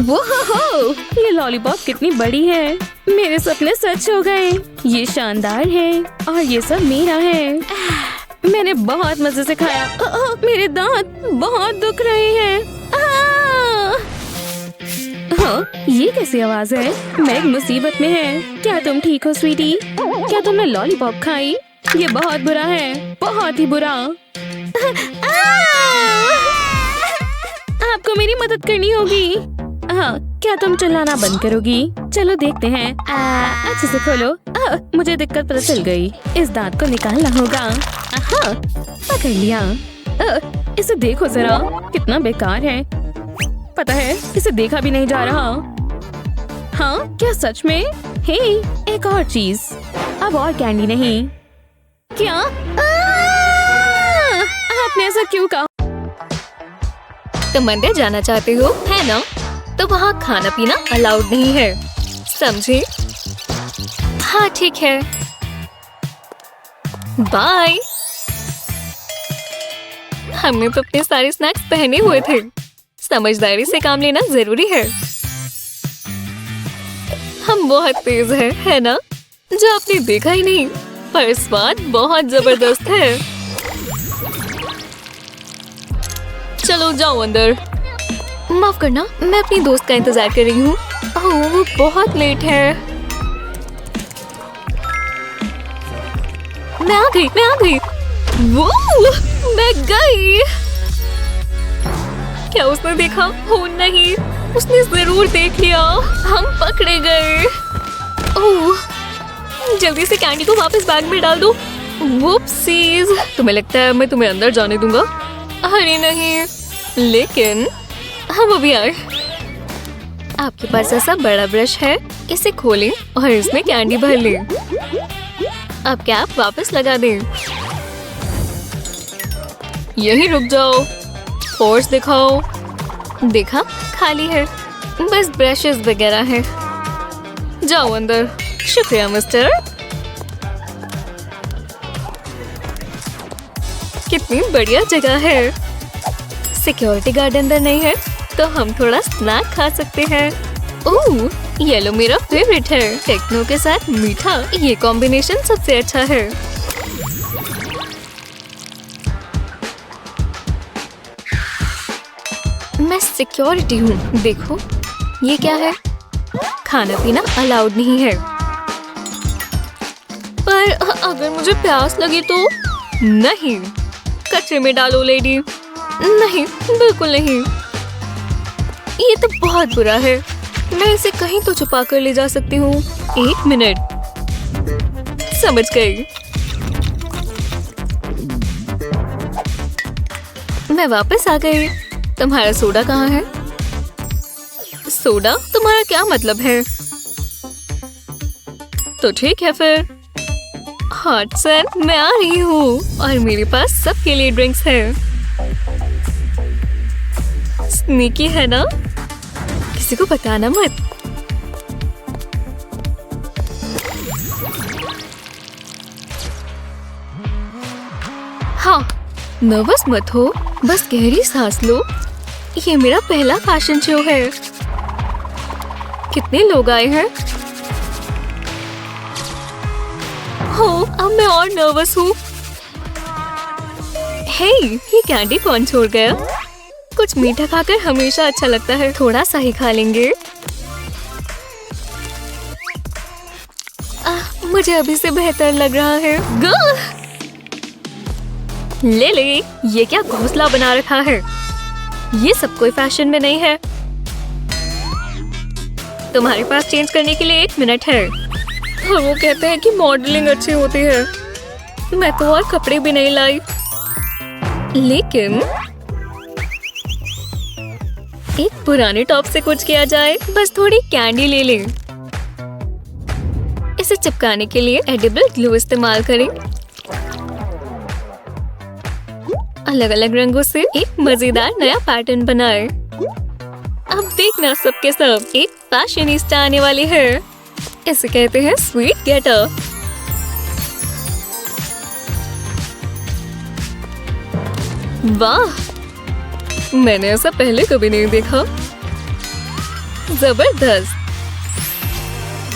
वो ये लॉलीपॉप कितनी बड़ी है। मेरे सपने सच हो गए। ये शानदार है और ये सब मेरा है। मैंने बहुत मजे से खाया। मेरे दांत बहुत दुख रहे हैं। हाँ, ये कैसी आवाज है? मैग मुसीबत में है। क्या तुम ठीक हो स्वीटी? क्या तुमने लॉलीपॉप खाई? ये बहुत बुरा है, बहुत ही बुरा। आपको मेरी मदद करनी होगी। हाँ, क्या तुम चिल्लाना बंद करोगी? चलो देखते हैं। अच्छे से खोलो। मुझे दिक्कत पता चल गई। इस दांत को निकालना होगा। पकड़ लिया। इसे देखो जरा, कितना बेकार है। पता है, इसे देखा भी नहीं जा रहा। हाँ, क्या सच में? हे, एक और चीज। अब और कैंडी नहीं। क्या? आपने ऐसा क्यों कहा? तुम मंदिर जाना चाहते हो, है ना? तो वहाँ खाना पीना अलाउड नहीं है, समझे? हाँ ठीक है, बाय। हमने तो अपने सारे स्नैक्स पहने हुए थे। समझदारी से काम लेना जरूरी है। हम बहुत तेज हैं, है ना? जो आपने देखा ही नहीं, पर स्वाद बहुत जबरदस्त है। चलो जाओ अंदर। माफ करना, मैं अपनी दोस्त का इंतजार कर रही हूँ। ओह, वो बहुत लेट है। मैं आ गई। वो, मैं गई। क्या उसने देखा? हो नहीं, उसने जरूर देख लिया। हम पकड़े गए। ओह, जल्दी से कैंडी को वापस बैग में डाल दो। वुप्सीज, तुम्हें लगता है मैं तुम्हें अंदर जाने दूंगा? अरे नहीं, लेकिन हम अभी आए। आपके पास ऐसा बड़ा ब्रश है, इसे खोलें और इसमें कैंडी भर लें। अब कैप वापस लगा दें। यहीं रुक जाओ, फोर्स दिखाओ। देखा, खाली है, बस ब्रशेस वगैरह है। जाओ अंदर। शुक्रिया मिस्टर। कितनी बढ़िया जगह है। सिक्योरिटी गार्ड अंदर नहीं है, तो हम थोड़ा स्नैक खा सकते हैं। ओह, येलो मेरा फेवरेट है। टेक्नो के साथ मीठा, ये कॉम्बिनेशन सबसे अच्छा है। मैं सिक्योरिटी हूँ। देखो, ये क्या है? खाना पीना अलाउड नहीं है। पर अगर मुझे प्यास लगी तो? नहीं, कचरे में डालो लेडी। नहीं, बिल्कुल नहीं। ये तो बहुत बुरा है। मैं इसे कहीं तो छुपा कर ले जा सकती हूँ। 1 मिनट, समझ गई। मैं वापस आ गई। तुम्हारा सोडा कहाँ है? सोडा? तुम्हारा क्या मतलब है? तो ठीक है फिर। हॉट सर, मैं आ रही हूँ और मेरे पास सबके लिए ड्रिंक्स हैं। स्नीकी है ना? किसी को बताना मत। हाँ, नर्वस मत हो, बस गहरी सांस लो। ये मेरा पहला फैशन शो है। कितने लोग आए हैं? हो, अब मैं और नर्वस हूँ। हे, ये कैंडी कौन छोड़ गया? कुछ मीठा खाकर हमेशा अच्छा लगता है। थोड़ा सा ही खा लेंगे। मुझे अभी से बेहतर लग रहा है। ले, ये क्या घोंसला बना रखा है? ये सब कोई फैशन में नहीं है। तुम्हारे पास चेंज करने के लिए 1 मिनट है। और वो कहते हैं कि मॉडलिंग अच्छी होती है। मैं तो और कपड़े भी नहीं लाई। लेकिन एक पुराने टॉप से कुछ किया जाए। बस थोड़ी कैंडी ले लें। इसे चिपकाने के लिए एडिबल ग्लू इस्तेमाल करें। अलग अलग रंगों से एक मजेदार नया पैटर्न बनाएं। अब देखना, सबके सब एक फैशनिस्टा आने वाली है। इसे कहते हैं स्वीट गेटअप। वाह, मैंने ऐसा पहले कभी नहीं देखा। जबरदस्त।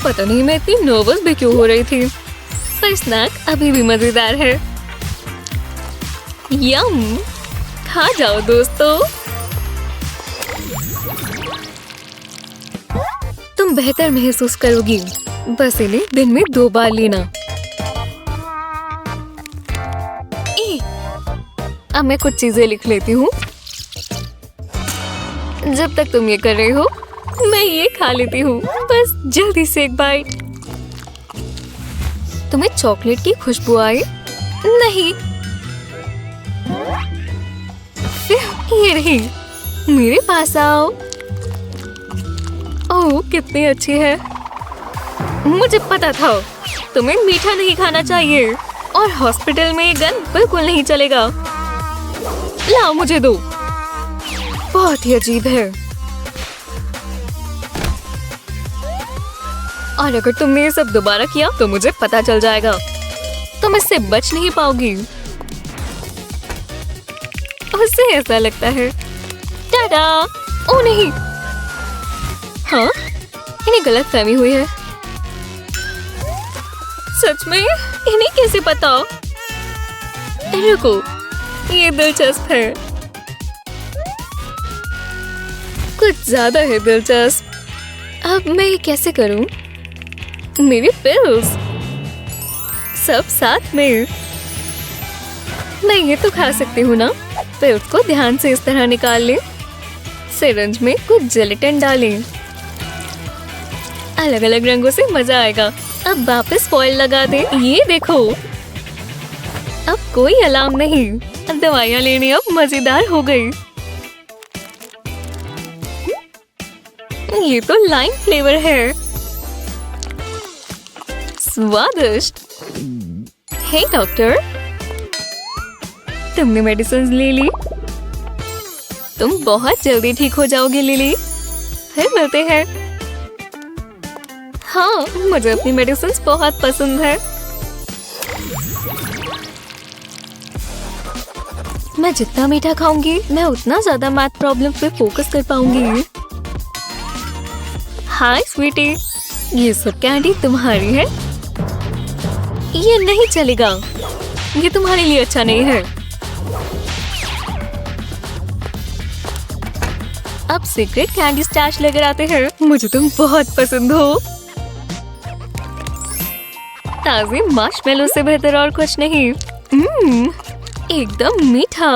पता नहीं मैं इतनी नर्वस भी क्यों हो रही थी, पर स्नैक अभी भी मजेदार है। यम, खा जाओ दोस्तों। तुम बेहतर महसूस करोगी, बस इन्हें दिन में 2 बार लेना। अब मैं कुछ चीजें लिख लेती हूँ। जब तक तुम ये कर रही हो मैं ये खा लेती हूँ, बस जल्दी से एक बाइट। तुम्हें चॉकलेट की खुशबू आई? नहीं, ये रही, मेरे पास आओ। ओह कितनी अच्छी है। मुझे पता था तुम्हें मीठा नहीं खाना चाहिए, और हॉस्पिटल में ये गन बिल्कुल नहीं चलेगा। लाओ मुझे दो। बहुत ही अजीब है, और अगर तुमने ये सब दोबारा किया तो मुझे पता चल जाएगा। तुम इससे बच नहीं पाओगी। उससे ऐसा लगता है। टाटा। ओ नहीं, हाँ इन्हें गलतफहमी हुई है। सच में? इन्हें कैसे पता? रुको, ये दिलचस्प है, कुछ ज्यादा है दिलचस्प। अब मैं ये कैसे करूं? मेरी पिल्स सब साथ में। मैं ये तो खा सकती हूँ ना। पिल्स को ध्यान से इस तरह निकाल लें, सिरिंज में कुछ जेलेटिन डालें। अलग अलग रंगों से मजा आएगा। अब वापस फॉइल लगा दे। ये देखो, अब कोई अलार्म नहीं। दवाइयाँ लेनी अब मजेदार हो गई। ये तो लाइम फ्लेवर है, स्वादिष्ट। हे डॉक्टर, तुमने मेडिसिन ले ली? तुम बहुत जल्दी ठीक हो जाओगी लिली। फिर मिलते हैं। हाँ, मुझे अपनी मेडिसिन बहुत पसंद है। मैं जितना मीठा खाऊंगी मैं उतना ज्यादा मैथ प्रॉब्लम पे फोकस कर पाऊंगी। हाय स्वीटी, ये सब कैंडी तुम्हारी है? ये नहीं चलेगा, ये तुम्हारे लिए अच्छा नहीं है। अब सीक्रेट कैंडी स्टैश लेकर आते हैं। मुझे तुम बहुत पसंद हो। ताज़े मार्शमेलो से बेहतर और कुछ नहीं। एकदम मीठा।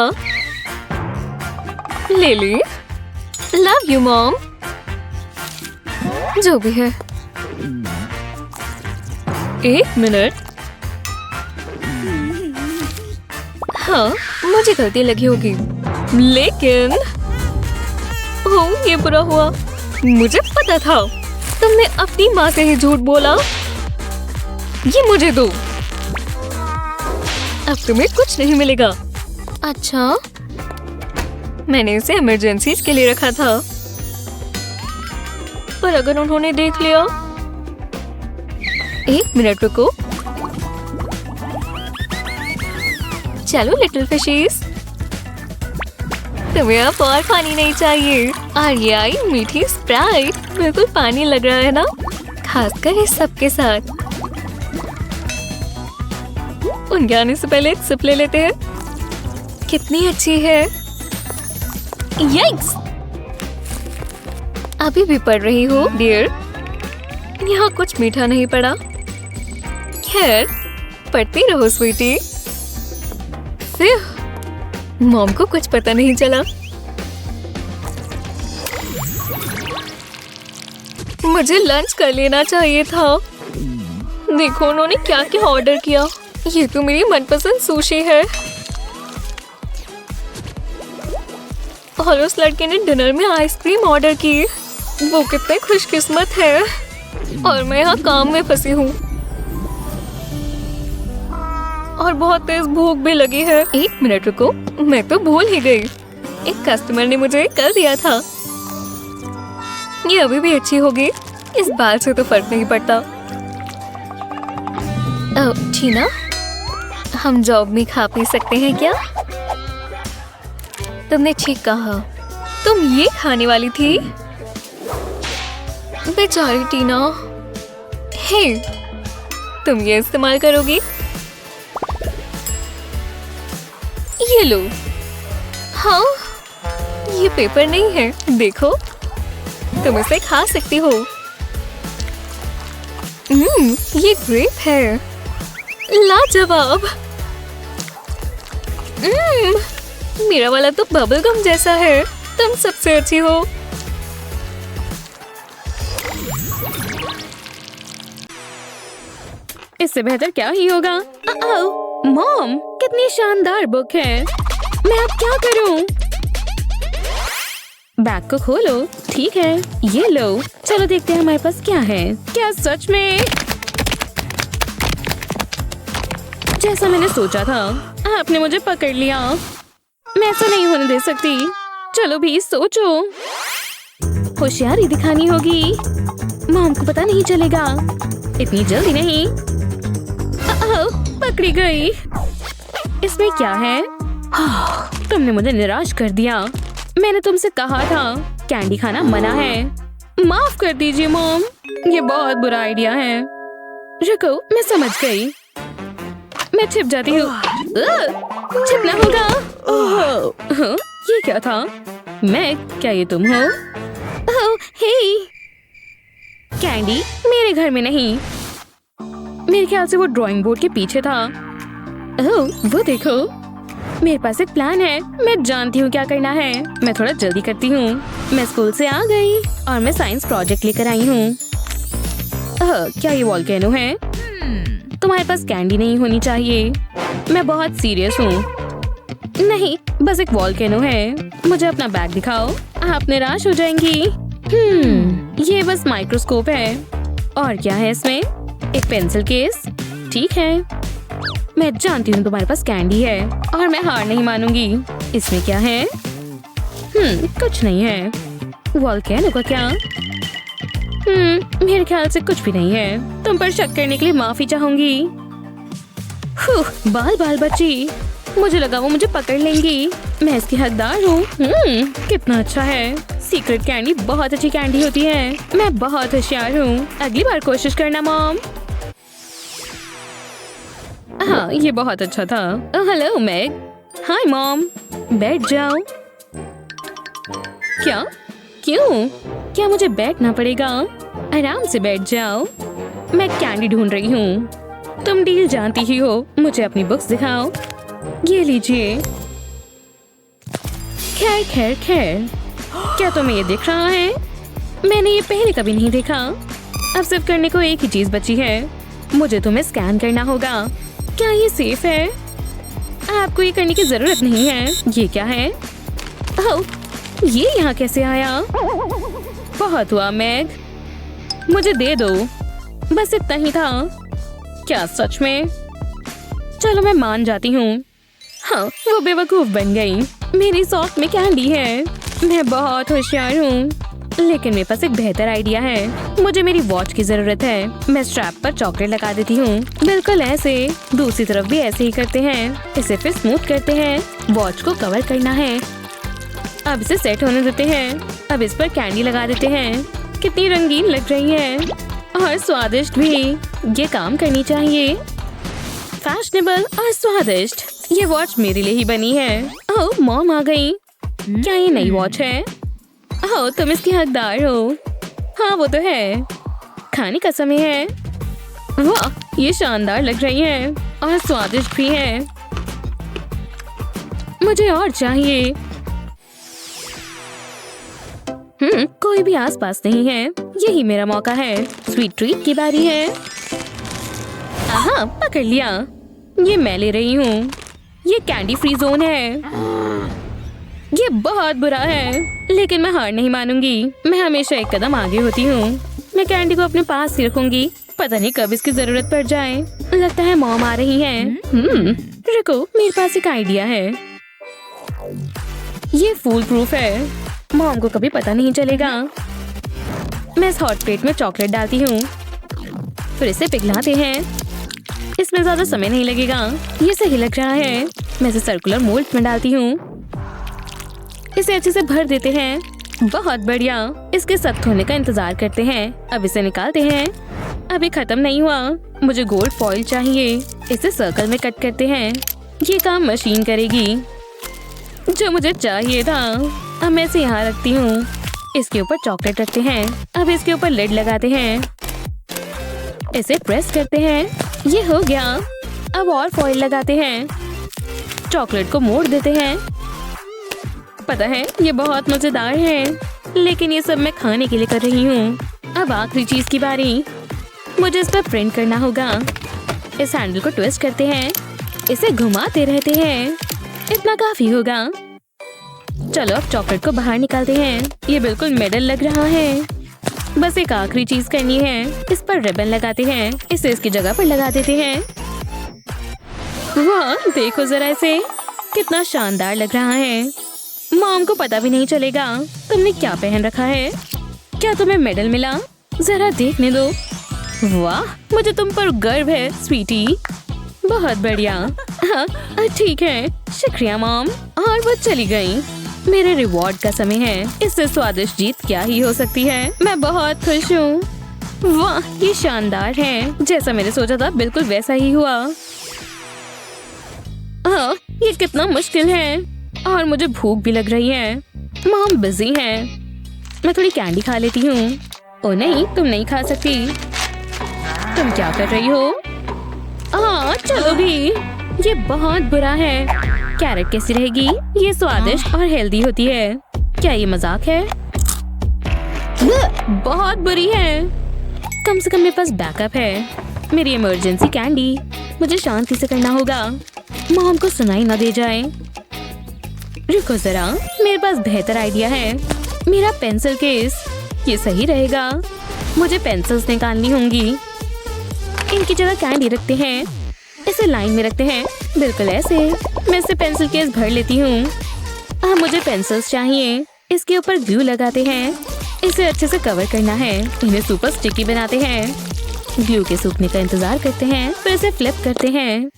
ले ली। Love you mom. जो भी है। 1 मिनट। हाँ, मुझे गलती लगी होगी, लेकिन ओह ये बुरा हुआ। मुझे पता था। तुमने अपनी माँ से ही झूठ बोला। ये मुझे दो। अब तुम्हें कुछ नहीं मिलेगा। अच्छा, मैंने इसे इमरजेंसीज के लिए रखा था, पर अगर उन्होंने देख लिया। 1 मिनट रुको। चलो लिटिल फिशीज, तुम्हें अब और पानी नहीं चाहिए। और ये आई मीठी स्प्राइट, बिल्कुल पानी लग रहा है ना, खासकर इस सब के साथ। उनके आने से पहले एक सिप ले लेते हैं। कितनी अच्छी है। यक्स! अभी भी पढ़ रही हो डियर? यहाँ कुछ मीठा नहीं पड़ा। खैर, पढ़ती रहो स्वीटी। फिर मॉम को कुछ पता नहीं चला। मुझे लंच कर लेना चाहिए था। देखो उन्होंने क्या क्या ऑर्डर किया। ये तो मेरी मनपसंद सुशी है। और उस लड़के ने डिनर में आइसक्रीम ऑर्डर की। वो कितने खुशकिस्मत है। और मैं यहाँ काम में फंसी हूँ। और बहुत तेज भूख भी लगी है। 1 मिनट रुको, मैं तो भूल ही गई। एक कस्टमर ने मुझे कर दिया था। ये अभी भी अच्छी होगी। इस बाल से तो फर्क नहीं पड़ता। टीना, हम जॉब में खा पी सकते हैं क्या? तुमने ठीक कहा। तुम ये खाने वाली थी? बेचारी टीना। हे, तुम ये इस्तेमाल करोगी? ये लो। हाँ, ये पेपर नहीं है, देखो। तुम इसे खा सकती हो। ये ग्रेप है। लाजवाब। मेरा वाला तो बबल गम जैसा है। तुम सबसे अच्छी हो। इससे बेहतर क्या ही होगा। मॉम, कितनी शानदार बुक है। मैं अब क्या करूं? बैग को खोलो। ठीक है, ये लो। चलो देखते हैं हमारे पास क्या है। क्या सच में? जैसा मैंने सोचा था, आपने मुझे पकड़ लिया। मैं ऐसा नहीं होने दे सकती। चलो भी सोचो। होशियारी दिखानी होगी। मॉम को पता नहीं चलेगा। इतनी जल्दी नहीं। पकड़ी गई। इसमें क्या है? तुमने मुझे निराश कर दिया। मैंने तुमसे कहा था कैंडी खाना मना है। माफ कर दीजिए मॉम, ये बहुत बुरा आइडिया है। रुको, मैं समझ गई। मैं छिप जाती हूँ। छिपना होगा। ओह, ये क्या था? मैं, क्या ये तुम हो? ओह, हे। कैंडी मेरे घर में नहीं। मेरे ख्याल से वो ड्राइंग बोर्ड के पीछे था। ओह, वो देखो। मेरे पास एक प्लान है। मैं जानती हूँ क्या करना है। मैं थोड़ा जल्दी करती हूँ। मैं स्कूल से आ गई और मैं साइंस प्रोजेक्ट लेकर आई हूँ। क्या ये वॉल्केनो है? तुम्हारे पास कैंडी नहीं होनी चाहिए। मैं बहुत सीरियस हूँ। नहीं, बस एक वॉल्केनो है। मुझे अपना बैग दिखाओ। आप निराश हो जाएंगी। ये बस माइक्रोस्कोप है। और क्या है इसमें? एक पेंसिल केस। ठीक है, मैं जानती हूँ तुम्हारे पास कैंडी है और मैं हार नहीं मानूंगी। इसमें क्या है? कुछ नहीं है। वॉल्केनो का क्या? मेरे ख्याल से कुछ भी नहीं है। तुम पर शक करने के लिए माफी चाहूंगी। बाल बाल बची। मुझे लगा वो मुझे पकड़ लेंगी। मैं इसकी हकदार हूँ। कितना अच्छा है। सीक्रेट कैंडी बहुत अच्छी कैंडी होती है। मैं बहुत होशियार हूँ। अगली बार कोशिश करना मॉम। हाँ, ये बहुत अच्छा था। Hello Meg. Hi mom. बैठ जाओ। क्या? क्यों? क्या मुझे बैठना पड़ेगा? आराम से बैठ जाओ। मैं कैंडी ढूंढ रही हूँ। तुम डील जानती ही हो। मुझे अपनी बुक्स दिखाओ। ये लीजिए। खैर खैर खैर, क्या तुम्हें ये दिख रहा है? मैंने ये पहले कभी नहीं देखा। अब सिर्फ करने को एक ही चीज बची है। मुझे तुम्हें स्कैन करना होगा। क्या ये सेफ है? आपको ये करने की जरूरत नहीं है। ये क्या है? ओह, ये यहाँ कैसे आया? बहुत हुआ मैग, मुझे दे दो। बस इतना ही था। क्या सच में? चलो मैं मान जाती हूँ। हाँ, वो बेवकूफ बन गई। मेरी सॉफ्ट में कैंडी है। मैं बहुत होशियार हूँ। लेकिन मेरे पास एक बेहतर आइडिया है। मुझे मेरी वॉच की जरूरत है। मैं स्ट्रैप पर चॉकलेट लगा देती हूँ। बिल्कुल ऐसे। दूसरी तरफ भी ऐसे ही करते हैं। इसे फिर स्मूथ करते हैं। वॉच को कवर करना है। अब इसे सेट होने देते हैं। अब इस पर कैंडी लगा देते हैं। कितनी रंगीन लग रही है और स्वादिष्ट भी। ये काम करनी चाहिए। फैशनेबल और स्वादिष्ट। ये वॉच मेरे लिए ही बनी है। ओह, मॉम आ गई। क्या ये नई वॉच है? ओह, तुम इसकी हकदार हो। हाँ, वो तो है। खाने का समय है। वाह, ये शानदार लग रही है और स्वादिष्ट भी है। मुझे और चाहिए। कोई भी आसपास नहीं है। यही मेरा मौका है। स्वीट ट्रीट की बारी है। आहा, पकड़ लिया। ये मैं ले रही हूँ। ये कैंडी फ्री जोन है। ये बहुत बुरा है, लेकिन मैं हार नहीं मानूंगी। मैं हमेशा एक कदम आगे होती हूँ। मैं कैंडी को अपने पास ही रखूंगी। पता नहीं कब इसकी जरूरत पड़ जाए। लगता है मॉम आ रही हैं। रुको, मेरे पास एक आइडिया है। ये फूल प्रूफ है। मॉम को कभी पता नहीं चलेगा। मैं इस हॉट प्लेट में चॉकलेट डालती हूँ। फिर इसे पिघलाते हैं। इसमें ज्यादा समय नहीं लगेगा। ये सही लग रहा है। मैं इसे सर्कुलर मोल्ड में डालती हूँ। इसे अच्छे से भर देते हैं। बहुत बढ़िया। इसके सख्त होने का इंतजार करते हैं। अब इसे निकालते हैं। अभी खत्म नहीं हुआ, मुझे गोल्ड फॉइल चाहिए। इसे सर्कल में कट करते हैं। ये काम मशीन करेगी। जो मुझे चाहिए था। अब मैं इसे यहाँ रखती हूँ। इसके ऊपर चॉकलेट रखते हैं। अब इसके ऊपर लिड लगाते हैं। इसे प्रेस करते हैं। ये हो गया। अब और फॉइल लगाते हैं। चॉकलेट को मोड़ देते हैं। पता है ये बहुत मजेदार है, लेकिन ये सब मैं खाने के लिए कर रही हूँ। अब आखिरी चीज की बारी। मुझे इस पर प्रिंट करना होगा। इस हैंडल को ट्विस्ट करते हैं। इसे घुमाते रहते हैं। इतना काफी होगा। चलो अब चॉकलेट को बाहर निकालते हैं। ये बिल्कुल मेडल लग रहा है। बस एक आखिरी चीज करनी है। इस पर रिबन लगाते हैं। इसे इसकी जगह पर लगा देते हैं। वाह, देखो जरा इसे, कितना शानदार लग रहा है। मॉम को पता भी नहीं चलेगा तुमने क्या पहन रखा है। क्या तुम्हें मेडल मिला? जरा देखने दो। वाह, मुझे तुम पर गर्व है स्वीटी। बहुत बढ़िया। हाँ, ठीक है, शुक्रिया मॉम। और वो चली गई। मेरे रिवॉर्ड का समय है। इससे स्वादिष्ट जीत क्या ही हो सकती है। मैं बहुत खुश हूँ। वाह, ये शानदार है। जैसा मैंने सोचा था बिल्कुल वैसा ही हुआ। हाँ, ये कितना मुश्किल है। और मुझे भूख भी लग रही है। मॉम बिजी है। मैं थोड़ी कैंडी खा लेती हूँ। ओ नहीं, तुम नहीं खा सकती। तुम क्या कर रही हो? हाँ, चलो भी। ये बहुत बुरा है। कैरेट कैसी रहेगी? ये स्वादिष्ट और हेल्दी होती है। क्या ये मजाक है? बहुत बुरी है। कम से कम मेरे पास बैकअप है। मेरी इमरजेंसी कैंडी। मुझे शांति से करना होगा। मॉम को सुनाई ना दे जाए। रुको जरा, मेरे पास बेहतर आइडिया है। मेरा पेंसिल केस। ये सही रहेगा। मुझे पेंसिल्स निकालनी होंगी। इनकी जगह कैंडी रखते हैं। इसे लाइन में रखते हैं, बिल्कुल ऐसे। मैं इसे पेंसिल केस भर लेती हूँ। अब मुझे पेंसिल्स चाहिए। इसके ऊपर ग्लू लगाते हैं। इसे अच्छे से कवर करना है। इन्हें सुपर स्टिकी बनाते हैं। ग्लू के सूखने का इंतजार करते हैं, फिर इसे फ्लिप करते हैं।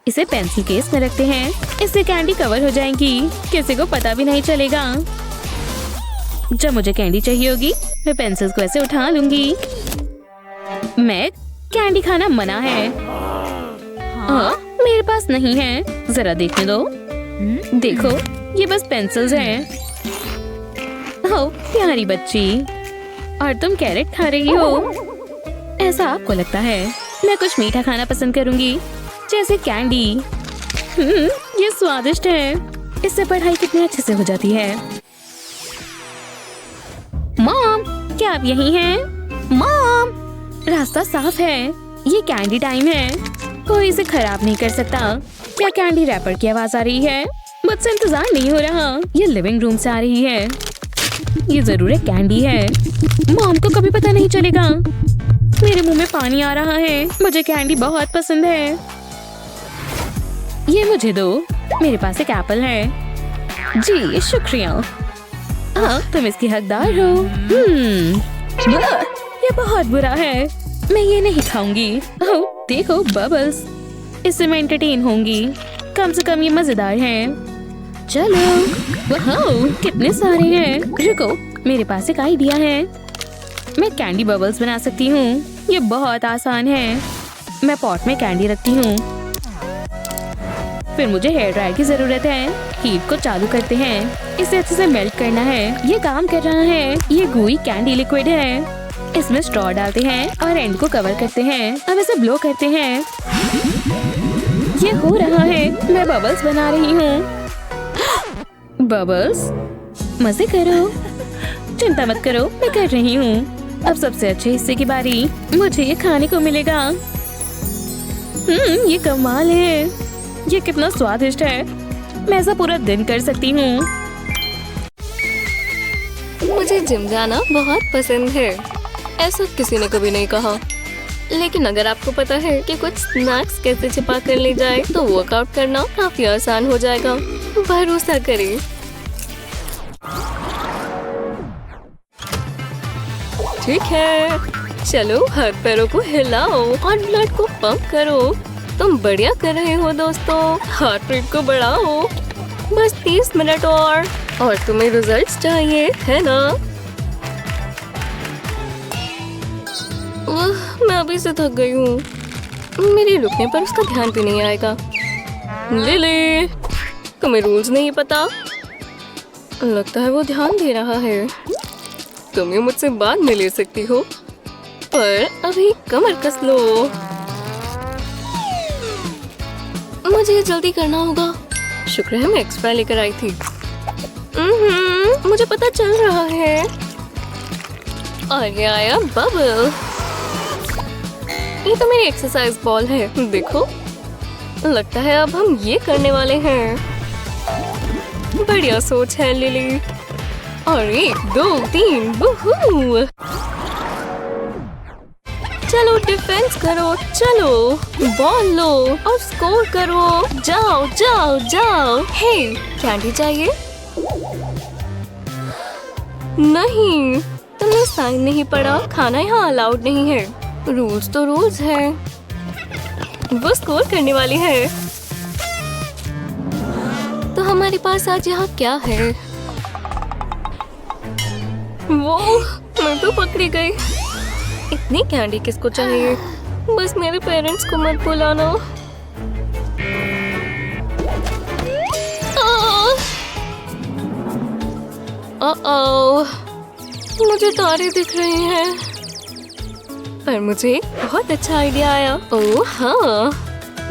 इसे पेंसिल केस में रखते हैं। इससे कैंडी कवर हो जाएगी। किसी को पता भी नहीं चलेगा। जब मुझे कैंडी चाहिए होगी, मैं पेंसिल्स को ऐसे उठा लूंगी। मैं कैंडी खाना मना है। हाँ, मेरे पास नहीं है। जरा देखने दो। देखो, ये बस पेंसिल्स हैं। हो प्यारी बच्ची, और तुम कैरेट खा रही हो। ऐसा आपको लगता है। मैं कुछ मीठा खाना पसंद करूंगी, जैसे कैंडी। ये स्वादिष्ट है। इससे पढ़ाई कितनी अच्छे से हो जाती है। मॉम, क्या आप यहीं हैं? मॉम, रास्ता साफ है। ये कैंडी टाइम है। कोई इसे खराब नहीं कर सकता। क्या कैंडी रैपर की आवाज आ रही है? मुझसे इंतजार नहीं हो रहा। ये लिविंग रूम से आ रही है। ये जरूर एक कैंडी है। मॉम को कभी पता नहीं चलेगा। मेरे मुंह में पानी आ रहा है। मुझे कैंडी बहुत पसंद है। ये मुझे दो। मेरे पास एक एप्पल है। जी शुक्रिया। हाँ, तुम इसकी हकदार हो। ये बहुत बुरा है। मैं ये नहीं खाऊंगी। ओह, देखो बबल्स। इससे मैं एंटरटेन होंगी। कम से कम ये मजेदार है। चलो, वाह, कितने सारे हैं। रुको, मेरे पास एक आइडिया है। मैं कैंडी बबल्स बना सकती हूँ। ये बहुत आसान है। मैं पॉट में कैंडी रखती हूँ। फिर मुझे हेयर ड्रायर की जरूरत है। हीट को चालू करते हैं। इसे अच्छे से मेल्ट करना है। ये काम कर रहा है। ये gooey कैंडी लिक्विड है। इसमें स्ट्रॉ डालते हैं और एंड को कवर करते हैं। अब इसे ब्लो करते हैं। ये हो रहा है। मैं बबल्स बना रही हूँ। बबल्स, मजे करो। चिंता मत करो, मैं कर रही हूँ। अब सबसे अच्छे हिस्से की बारी। मुझे ये खाने को मिलेगा। ये कमाल है। ये कितना स्वादिष्ट है। मैं ऐसा पूरा दिन कर सकती हूँ। मुझे जिम जाना बहुत पसंद है। ऐसा किसी ने कभी नहीं कहा। लेकिन अगर आपको पता है कि कुछ स्नैक्स कैसे छिपा कर ले जाए, तो वर्कआउट करना काफी आसान हो जाएगा। भरोसा करें। ठीक है, चलो हाथ पैरों को हिलाओ और ब्लड को पंप करो। तुम बढ़िया कर रहे हो दोस्तों। हार्ट रेट को बढ़ाओ। बस 30 मिनट और। और तुम्हें रिजल्ट्स चाहिए है ना? मैं अभी से थक गई हूँ। मेरे रुकने पर उसका ध्यान भी नहीं आएगा। लिली, तुम्हें रूल्स नहीं पता? लगता है वो ध्यान दे रहा है। तुम्हें मुझसे बाद में ले सकती हो, पर अभी कमर कस लो। मुझे जल्दी करना होगा। शुक्र है मैं एक्स्ट्रा लेकर आई थी। मुझे पता चल रहा है। और ये आया बबल। ये तो मेरी एक्सरसाइज बॉल है। देखो, लगता है अब हम ये करने वाले हैं। बढ़िया सोच है लिली। और 1 2 3 बूहू। चलो डिफेंस करो, चलो बॉल लो और स्कोर करो। जाओ जाओ जाओ। हे, कैंडी चाहिए? नहीं, तुमने साइन नहीं पढ़ा। खाना यहाँ अलाउड नहीं है। रूल्स तो रूल्स है। वो स्कोर करने वाली है। तो हमारे पास आज यहाँ क्या है? वो, मैं तो पकड़ी गई। इतनी कैंडी किसको चाहिए? बस मेरे पेरेंट्स को मत बुलाना। मुझे तारे दिख रहे हैं, पर मुझे एक बहुत अच्छा आइडिया आया। ओह हाँ,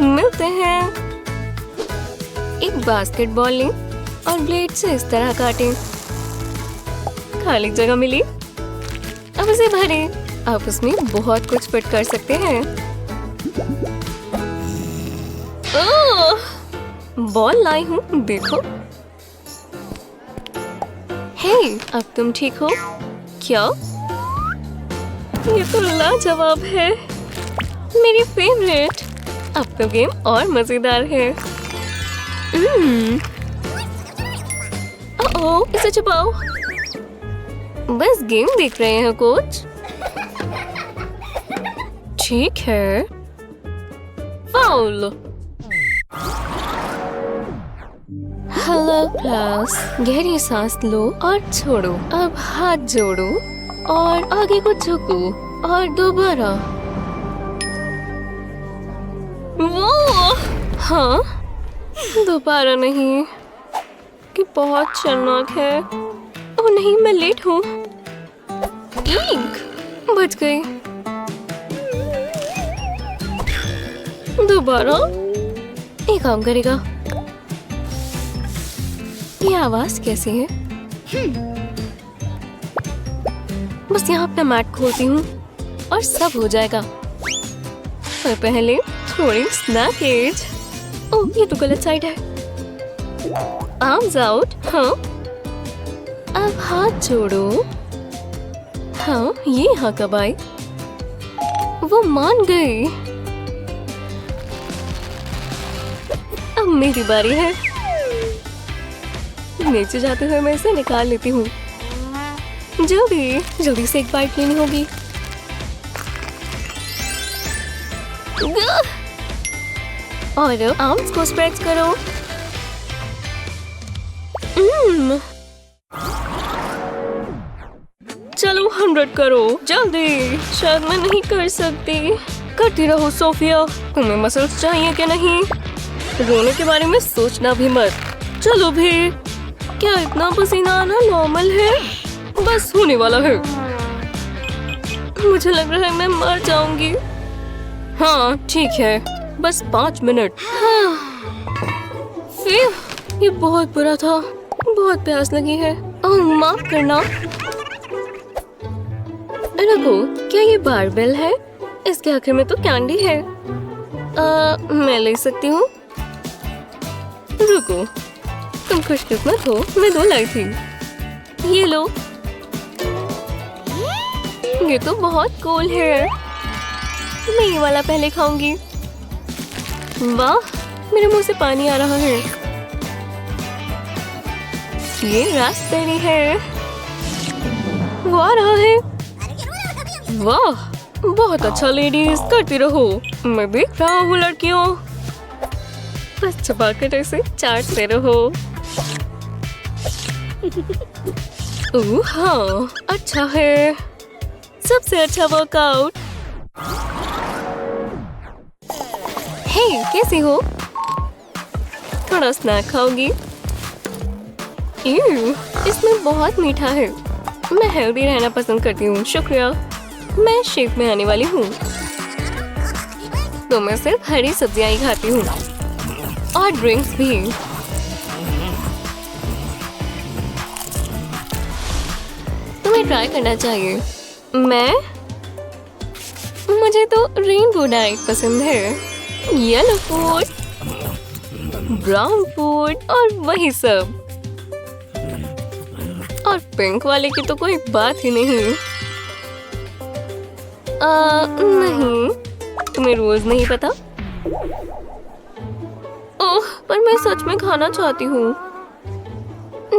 मिलते हैं। एक बास्केटबॉल लें और ब्लेड से इस तरह काटें। खाली जगह मिली, अब इसे भरें। आप उसमें बहुत कुछ फिट कर सकते हैं। ओह, बॉल लाई हूँ, देखो। हे, अब तुम ठीक हो क्या? ये तो लाजवाब है, मेरी फेवरेट। अब तो गेम और मजेदार है। ओह, इसे छुपाओ। बस गेम देख रहे हैं कोच। ठीक है। फाउल। हेलो क्लास, गहरी सांस लो और छोड़ो। अब हाथ जोड़ो और आगे को झुको और दोबारा। वो हाँ, दोबारा नहीं, कि बहुत शर्मनाक है। ओह नहीं, मैं लेट हूँ। बच गई। दोबारा ये काम करेगा। ये आवाज कैसी है? बस यहाँ अपना मैट खोलती हूँ और सब हो जाएगा। पर पहले थोड़ी स्नैक एज। ओह, ये तो गलत साइड है। Arms out. हाँ, अब हाथ जोड़ो। हाँ, ये यहाँ कब आई? वो मान गई। अब मेरी बारी है। नीचे जाते हुए मैं इसे निकाल लेती हूँ। जल्दी से एक बाइट लेनी होगी। और आर्म्स को स्ट्रेच करो। चलो 100 करो जल्दी। शायद मैं नहीं कर सकती। करती रहो सोफिया। तुम्हें मसल्स चाहिए क्या? नहीं, रोने के बारे में सोचना भी मत। चलो भी। क्या इतना पसीना आना नॉर्मल है? बस होने वाला है। मुझे लग रहा है मैं मर जाऊंगी। हाँ ठीक है, बस 5 मिनट। हाँ। फिर ये बहुत बुरा था। बहुत प्यास लगी है। ओह माफ करना। रुको, क्या ये बारबेल है? इसके आखिर में तो कैंडी है। मैं ले सकती हूँ? रुको, तुम खुशकिस्मत हो, मैं 2 लाई थी। ये लो। ये तो बहुत कूल है। मैं ये वाला पहले खाऊंगी। वाह, मेरे मुंह से पानी आ रहा है। ये रास्पबेरी है। वो आ रहा है। वाह, बहुत अच्छा लेडीज, करती रहो। मैं देख रहा हूँ लड़कियों। बस छुपा कर ऐसे चाटते रहो। ओह हाँ, अच्छा है, सबसे अच्छा वर्कआउट। हे, कैसी हो? थोड़ा स्नैक खाओगी? इसमें बहुत मीठा है। मैं हेल्दी रहना पसंद करती हूँ, शुक्रिया। मैं शेप में आने वाली हूँ, तो मैं सिर्फ हरी सब्जियां ही खाती हूँ और ड्रिंक्स भी। तुम्हें ट्राई करना चाहिए। मुझे तो रेनबो डाइट पसंद है, येलो फूड, ब्राउन फूड और वही सब। और पिंक वाले की तो कोई बात ही नहीं। नहीं, तुम्हें रोज नहीं पता? ओह, पर मैं सच में खाना चाहती हूँ।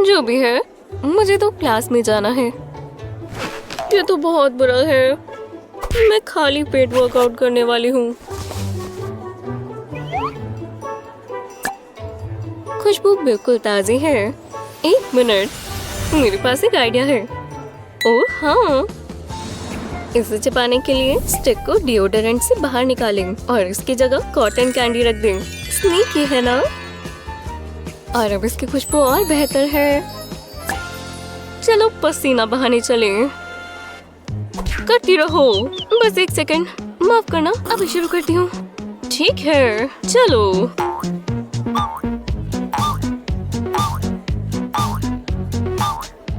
जो भी है, मुझे तो क्लास में जाना है। ये तो बहुत बुरा है। मैं खाली पेट वर्कआउट करने वाली हूँ। खुशबू बिल्कुल ताजी है। एक मिनट, मेरे पास एक आइडिया है। ओह हाँ, इसे छिपाने के लिए स्टिक को डिओडोरेंट से बाहर निकालें और इसकी जगह कॉटन कैंडी रख दें। स्नीकी है ना? और अब इसकी खुशबू और बेहतर है। चलो पसीना बहाने चले। करती रहो। बस एक सेकंड, माफ करना, अभी शुरू करती हूँ। ठीक है, चलो।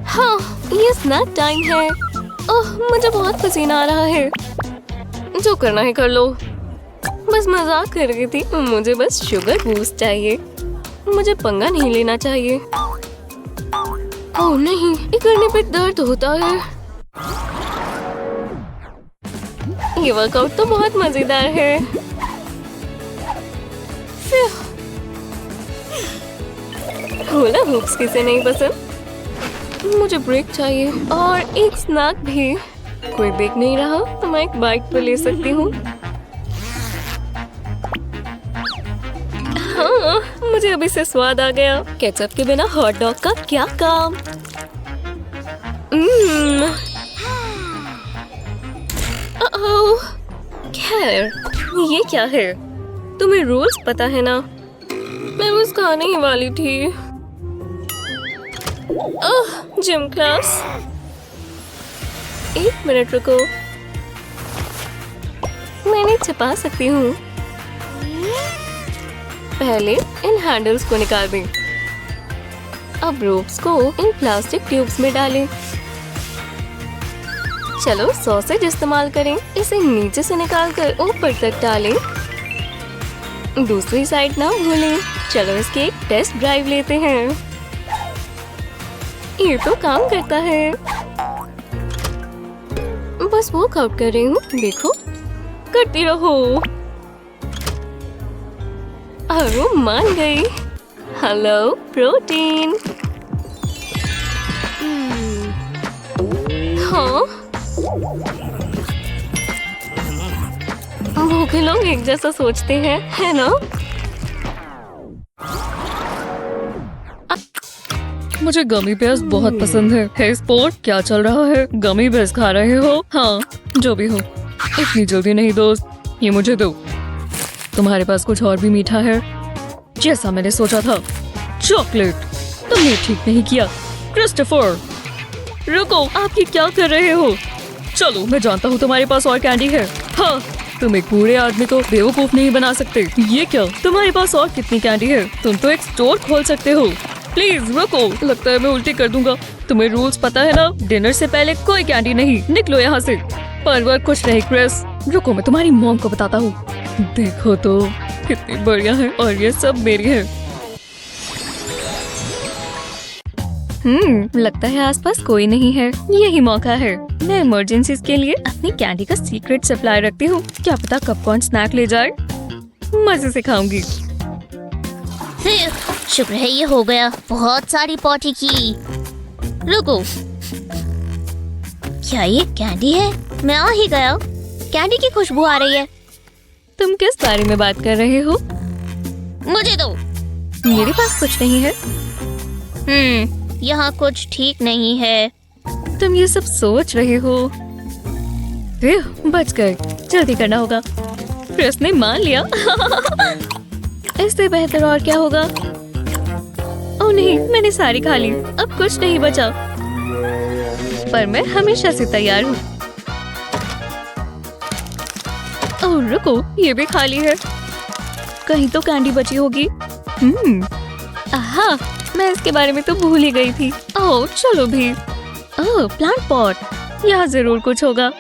हाँ, ये स्नैक टाइम है। ओह, मुझे बहुत पसीना आ रहा है। जो करना है कर लो। बस मजाक कर रही थी। मुझे बस शुगर बूस्ट चाहिए। मुझे पंगा नहीं लेना चाहिए। ओह नहीं, ये करने पे दर्द होता है। ये वर्कआउट तो बहुत मजेदार है। होला हुप्स किसे नहीं पसंद? मुझे ब्रेक चाहिए और एक स्नैक भी। कोई देख नहीं रहा तो मैं एक बाइट तो ले सकती हूँ। हाँ, मुझे अभी से स्वाद आ गया। केचप के बिना हॉट डॉग का क्या काम? खैर, ये क्या है? तुम्हें रूल्स पता है ना? मैं बस खाने ही वाली थी। Gym class. एक मिनट रुको, मैंने छिपा सकती हूँ। पहले इन हैंडल्स को निकाल दें। अब रोप्स को इन प्लास्टिक ट्यूब्स में डालें। चलो सॉसेज इस्तेमाल करें। इसे नीचे से निकालकर ऊपर तक डालें। दूसरी साइड ना भूलें। चलो इसकी एक टेस्ट ड्राइव लेते हैं। ये तो काम करता है। बस वर्कआउट कर रही हूँ, देखो। करती रहो। अरे मान गई। Hello protein. हाँ, भूखे लोग एक जैसा सोचते हैं, है ना? मुझे गमी बेयर्स बहुत पसंद है। हे स्पोर्ट, क्या चल रहा है? गमी बेयर्स खा रहे हो? हाँ, जो भी हो। इतनी जल्दी नहीं दोस्त, ये मुझे दो। तुम्हारे पास कुछ और भी मीठा है? जैसा मैंने सोचा था, चॉकलेट। तुमने ठीक नहीं किया। क्रिस्टोफर, रुको, आप ये क्या कर रहे हो? चलो, मैं जानता हूँ तुम्हारे पास और कैंडी है। हाँ, तुम एक बूढ़े आदमी को बेवकूफ नहीं बना सकते। ये क्या? तुम्हारे पास और कितनी कैंडी है? तुम तो एक स्टोर खोल सकते हो। प्लीज रुको, लगता है मैं उल्टी कर दूंगा। तुम्हें रूल्स पता है ना? डिनर से पहले कोई कैंडी नहीं। निकलो यहाँ से। परवर कुछ नहीं क्रिस। रुको, मैं तुम्हारी मॉम को बताता हूँ। देखो तो कितनी बढ़िया है, और ये सब मेरी है। लगता है आसपास कोई नहीं है। यही मौका है। मैं इमरजेंसीज के लिए अपनी कैंडी का सीक्रेट सप्लाई रखती हूँ। क्या पता कब कौन स्नैक ले जाए। मजे से खाऊंगी। शुक्र है ये हो गया। बहुत सारी पॉटी की। रुको, क्या ये कैंडी है? मैं आ ही गया। कैंडी की खुशबू आ रही है। तुम किस बारे में बात कर रहे हो? मुझे दो। मेरे पास कुछ नहीं है। यहाँ कुछ ठीक नहीं है। तुम ये सब सोच रहे हो? बच गए। जल्दी करना होगा। फिर उसने मान लिया। इससे बेहतर और क्या होगा? ओह नहीं, मैंने सारी खा ली। अब कुछ नहीं बचा। पर मैं हमेशा से तैयार हूँ। ओह रुको, ये भी खाली है। कहीं तो कैंडी बची होगी। आहा, मैं इसके बारे में तो भूल ही गई थी। ओह चलो भी। ओह प्लांट पॉट, यहाँ जरूर कुछ होगा।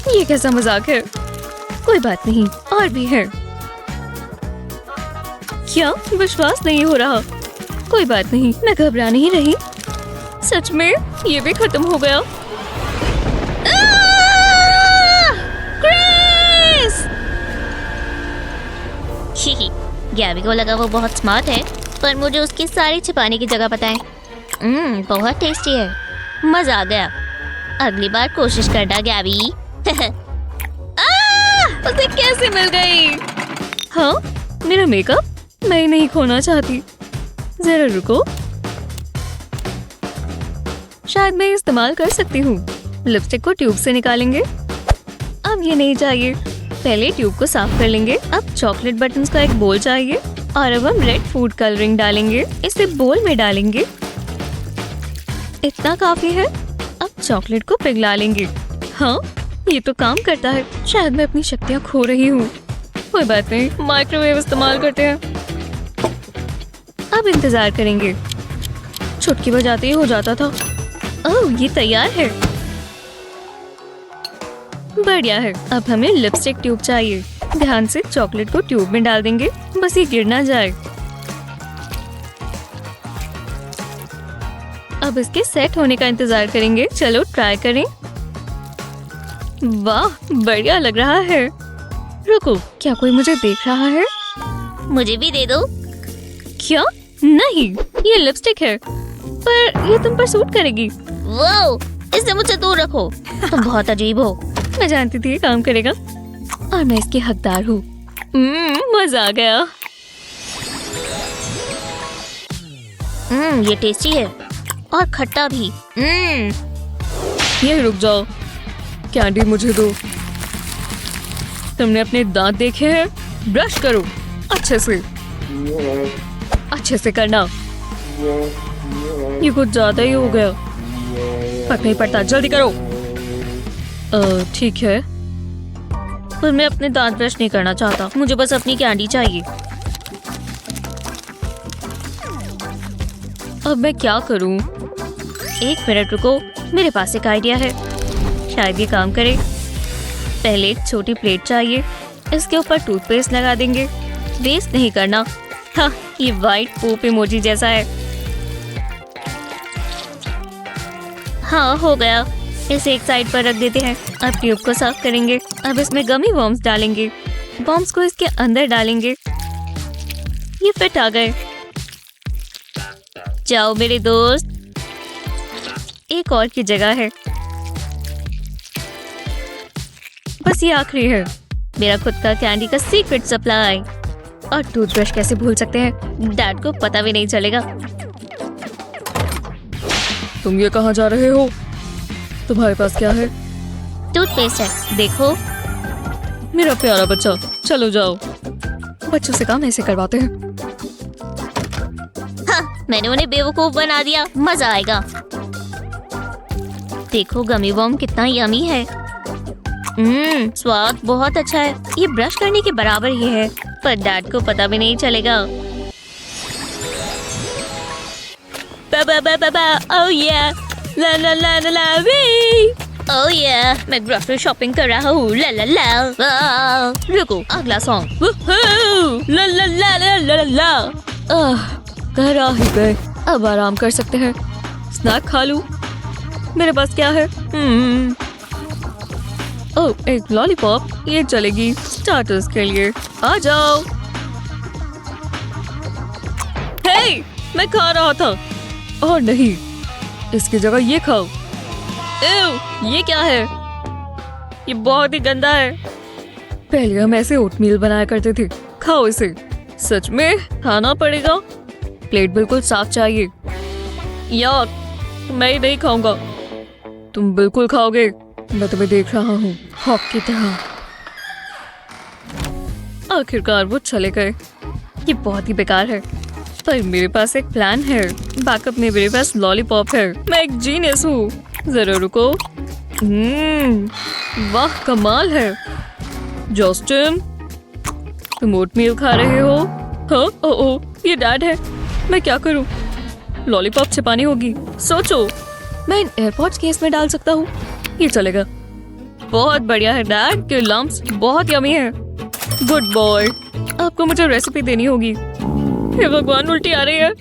ये कैसा मजाक है? कोई बात नहीं, और भी है। क्या विश्वास नहीं हो रहा? कोई बात नहीं, मैं घबरा नहीं रही। सच में ये भी खत्म हो गया। क्रिस! गैबी को लगा वो बहुत स्मार्ट है, पर मुझे उसकी सारी छिपाने की जगह पता है। बहुत टेस्टी है। मजा आ गया। अगली बार कोशिश करना गैबी। उसे कैसे मिल गई? हाँ, मेरा मेकअप मैं नहीं खोना चाहती। जरा रुको, शायद मैं इस्तेमाल कर सकती हूँ। लिपस्टिक को ट्यूब से निकालेंगे। अब ये नहीं चाहिए। पहले ट्यूब को साफ कर लेंगे। अब चॉकलेट बटन्स का एक बोल चाहिए और अब हम रेड फूड कलरिंग डालेंगे। इसे बोल में डालेंगे। इतना काफी है। अब चॉकलेट को पिघला लेंगे। हाँ, ये तो काम करता है। शायद मैं अपनी शक्तियाँ खो रही हूँ। कोई बात नहीं, माइक्रोवेव इस्तेमाल करते हैं। अब इंतजार करेंगे। चुटकी बजाते ही हो जाता था। ओह, ये तैयार है। बढ़िया है। अब हमें लिपस्टिक ट्यूब चाहिए। ध्यान से चॉकलेट को ट्यूब में डाल देंगे, बस ये गिर ना जाए। अब इसके सेट होने का इंतजार करेंगे। चलो ट्राई करें। वाह, बढ़िया लग रहा है। रुको, क्या कोई मुझे देख रहा है? मुझे भी दे दो। क्या? नहीं, ये लिपस्टिक है, पर ये तुम पर सूट करेगी। वो, इससे मुझसे दूर रखो। तुम बहुत अजीब हो। मैं जानती थी ये काम करेगा और मैं इसकी हकदार हूँ। मजा आ गया। ये टेस्टी है और खट्टा भी। ये रुक जाओ, कैंडी मुझे दो। तुमने अपने दांत देखे हैं? ब्रश करो अच्छे से करना। ये कुछ ज्यादा ही हो गया। फर्क नहीं पड़ता, जल्दी करो। ठीक है, पर मैं अपने दांत ब्रश नहीं करना चाहता। मुझे बस अपनी कैंडी चाहिए। अब मैं क्या करूं? एक मिनट रुको, मेरे पास एक आइडिया है। शायद ये काम करे। पहले एक छोटी प्लेट चाहिए। इसके ऊपर टूथपेस्ट लगा देंगे। वेस्ट नहीं करना। हाँ, ये वाइट पोप इमोजी जैसा है। हाँ, हो गया। इसे एक साइड पर रख देते हैं। अब ट्यूब को साफ करेंगे। अब इसमें गमी वर्म्स डालेंगे। वर्म्स को इसके अंदर डालेंगे। ये फिट आ गए। जाओ मेरे दोस्त, एक और की जगह है। बस ये आखिरी है। मेरा खुद का कैंडी का सीक्रेट सप्लाई। और टूथब्रश कैसे भूल सकते हैं? डैड को पता भी नहीं चलेगा। तुम ये कहाँ जा रहे हो? तुम्हारे पास क्या है? टूथपेस्ट है, देखो। मेरा प्यारा बच्चा, चलो जाओ। बच्चों से काम ऐसे करवाते हैं। हाँ, मैंने उन्हें बेवकूफ बना दिया। मजा आएगा। देखो गमी वर्म कितना यमी है। स्वाद बहुत अच्छा है। ये ब्रश करने के बराबर ही है, पर डैड को पता भी नहीं चलेगा। ओह या, ला ला ला ला ला वी। ओह या, मैं ग्रोसरी शॉपिंग कर रहा हूँ। ला ला ला। रुको, अगला सॉन्ग। ला ला ला ला ला ला। घर आ ही गए। अब आराम कर सकते हैं। स्नैक खा लूं। मेरे पास क्या है? ओह, एक लॉलीपॉप। ये चलेगी स्टार्टर्स के लिए। आ जाओ। हे, मैं खा रहा था। और नहीं, इसकी जगह ये खाओ। ये क्या है? ये बहुत ही गंदा है। पहले हम ऐसे ओटमील बनाया करते थे। खाओ इसे। सच में खाना पड़ेगा। प्लेट बिल्कुल साफ चाहिए। यार मैं नहीं खाऊंगा। तुम बिल्कुल खाओगे, मैं तुम्हें देख रहा हूँ हॉक की तरह। आखिरकार वो चले गए। ये बहुत ही बेकार है, पर मेरे पास एक प्लान है। बैकअप में मेरे पास लॉलीपॉप है। मैं एक जीनियस हूँ। जरा रुको। वाह कमाल है। जॉस्टिन, तुम ओटमील खा रहे हो? हाँ, ओह, ये डैड है। मैं क्या करूँ? लॉलीपॉप छिपानी होगी। सोचो, मैं इन एयरपॉड्स केस में डाल सकता हूँ। ये चलेगा। बहुत बढ़िया है डैड के लम्प्स बहुत यमी है। Good boy. आपको मुझे रेसिपी देनी होगी। हे भगवान, उल्टी आ रही है।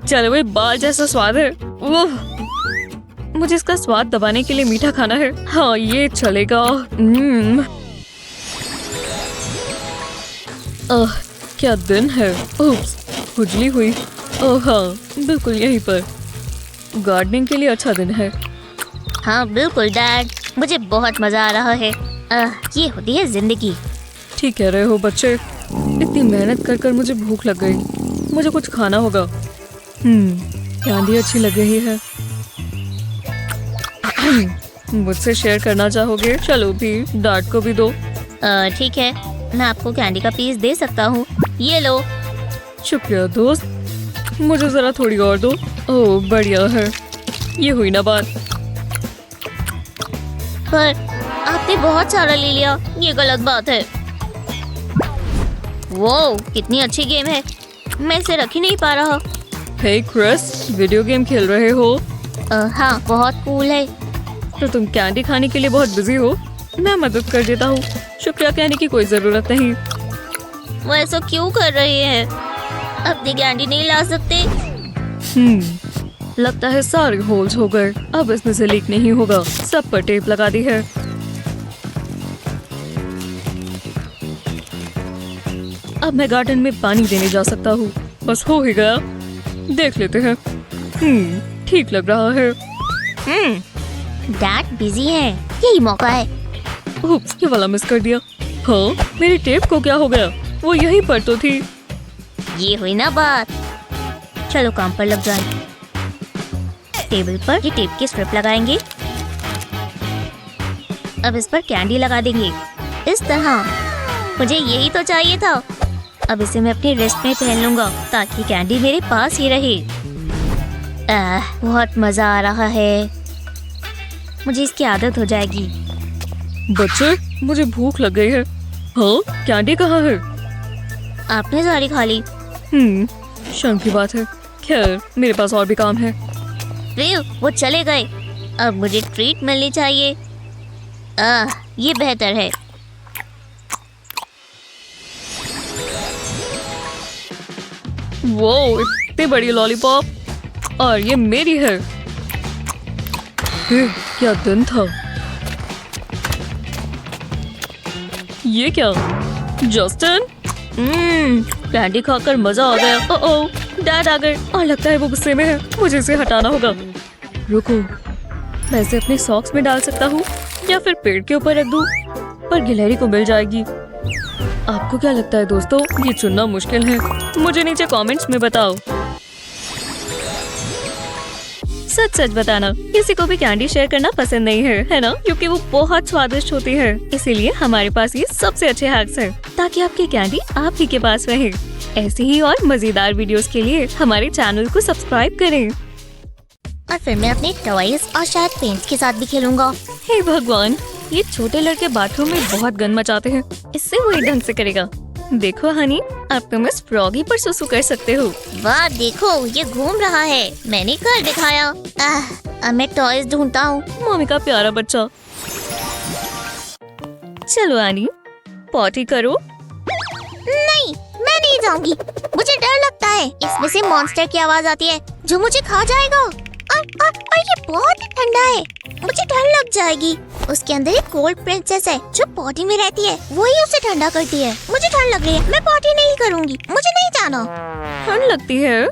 चलो, वो बाल जैसा स्वाद है। ओह, मुझे इसका स्वाद दबाने के लिए मीठा खाना है। हाँ, ये चलेगा। क्या दिन है। उप्स, खुजली हुई। ओह हाँ, बिल्कुल यहीं पर। गार्डनिंग के लिए अच्छा दिन है। हाँ बिल्कुल डैड, मुझे बहुत मजा आ रहा है। ये होती है जिंदगी। ठीक कह रहे हो बच्चे। इतनी मेहनत कर कर मुझे भूख लग गई। मुझे कुछ खाना होगा। कैंडी अच्छी लग रही है। मुझसे शेयर करना चाहोगे? चलो भी, डैड को भी दो। ठीक है, मैं आपको कैंडी का पीस दे सकता हूँ। ये लो। शुक्रिया दोस्त। मुझे जरा थोड़ी और दो। ओह बढ़िया है। ये हुई ना बात। पर आपने बहुत सारा ले लिया, ये गलत बात है। वो कितनी अच्छी गेम है, मैं इसे रख ही नहीं पा रहा। हे क्रिस, वीडियो गेम खेल रहे हो? हाँ, बहुत कूल है। तो तुम कैंडी खाने के लिए बहुत बिजी हो। मैं मदद कर देता हूँ। शुक्रिया कहने की कोई जरूरत नहीं। वो ऐसा क्यों कर रही है? अपनी कैंडी नहीं ला सकते? लगता है सारे होल्स हो गए। अब इसमें से लीक नहीं होगा। सब पर टेप लगा दी है। अब मैं गार्डन में पानी देने जा सकता हूँ। बस हो ही गया। देख लेते हैं। ठीक लग रहा है। डैड बिजी है, यही मौका है। उप्स, ये वाला मिस कर दिया। हाँ, मेरी टेप को क्या हो गया? वो यहीं पर तो थी। ये हुई ना बात। चलो काम पर लग जाए। टेबल पर ये टेप की स्ट्रिप लगाएंगे। अब इस पर कैंडी लगा देंगे, इस तरह। मुझे यही तो चाहिए था। अब इसे मैं अपनी रिस्ट में पहन लूंगा ताकि कैंडी मेरे पास ही रहे। बहुत मजा आ रहा है। मुझे इसकी आदत हो जाएगी। बच्चे, मुझे भूख लग गई है। हाँ, कैंडी कहाँ है? आपने सारी खा ली। शर्म की बात है। खैर, मेरे पास और भी काम है। वो चले गए। अब मुझे ट्रीट मिलनी चाहिए। ये बेहतर है। वो इतनी बड़ी लॉलीपॉप, और ये मेरी है। क्या दिन था। ये क्या? जस्टिन, कैंडी खाकर मजा आ गया। ओह, डैड आ गए और लगता है वो गुस्से में है। मुझे इसे हटाना होगा। रुको, मैं इसे अपने सॉक्स में डाल सकता हूँ या फिर पेड़ के ऊपर रख दूँ, पर गिलहरी को मिल जाएगी। आपको क्या लगता है दोस्तों? ये चुनना मुश्किल है। मुझे नीचे कमेंट्स में बताओ। सच सच बताना, किसी को भी कैंडी शेयर करना पसंद नहीं है ना? क्योंकि वो बहुत स्वादिष्ट होती है। इसीलिए हमारे पास ये सबसे अच्छे हैक्स हैं ताकि आपकी कैंडी आप ही के पास रहे। ऐसे ही और मजेदार वीडियोस के लिए हमारे चैनल को सब्सक्राइब करें। और फिर मैं अपने टॉयज और शायद पेंट्स के साथ भी खेलूंगा। हे भगवान, ये छोटे लड़के बाथरूम में बहुत गंद मचाते हैं। इससे वही ढंग से करेगा। देखो हनी, अब तुम इस फ्रॉगी पर सुसु कर सकते हो। वाह देखो, ये घूम रहा है। मैंने कर दिखाया। अब मैं टॉयज ढूंढता हूँ। मम्मी का प्यारा बच्चा। चलो आनी, पॉटी करो। नहीं, मैं नहीं जाऊंगी। मुझे डर लगता है। इसमें से मॉन्स्टर की आवाज आती है जो मुझे खा जाएगा। और ये बहुत ही ठंडा है। मुझे डर लग जाएगी। उसके अंदर एक कोल्ड प्रिंसेस है जो पॉटी में रहती है। वही उसे ठंडा करती है। मुझे ठंड लग रही है। मैं पॉटी नहीं करूंगी। मुझे नहीं जाना। ठंड लगती है?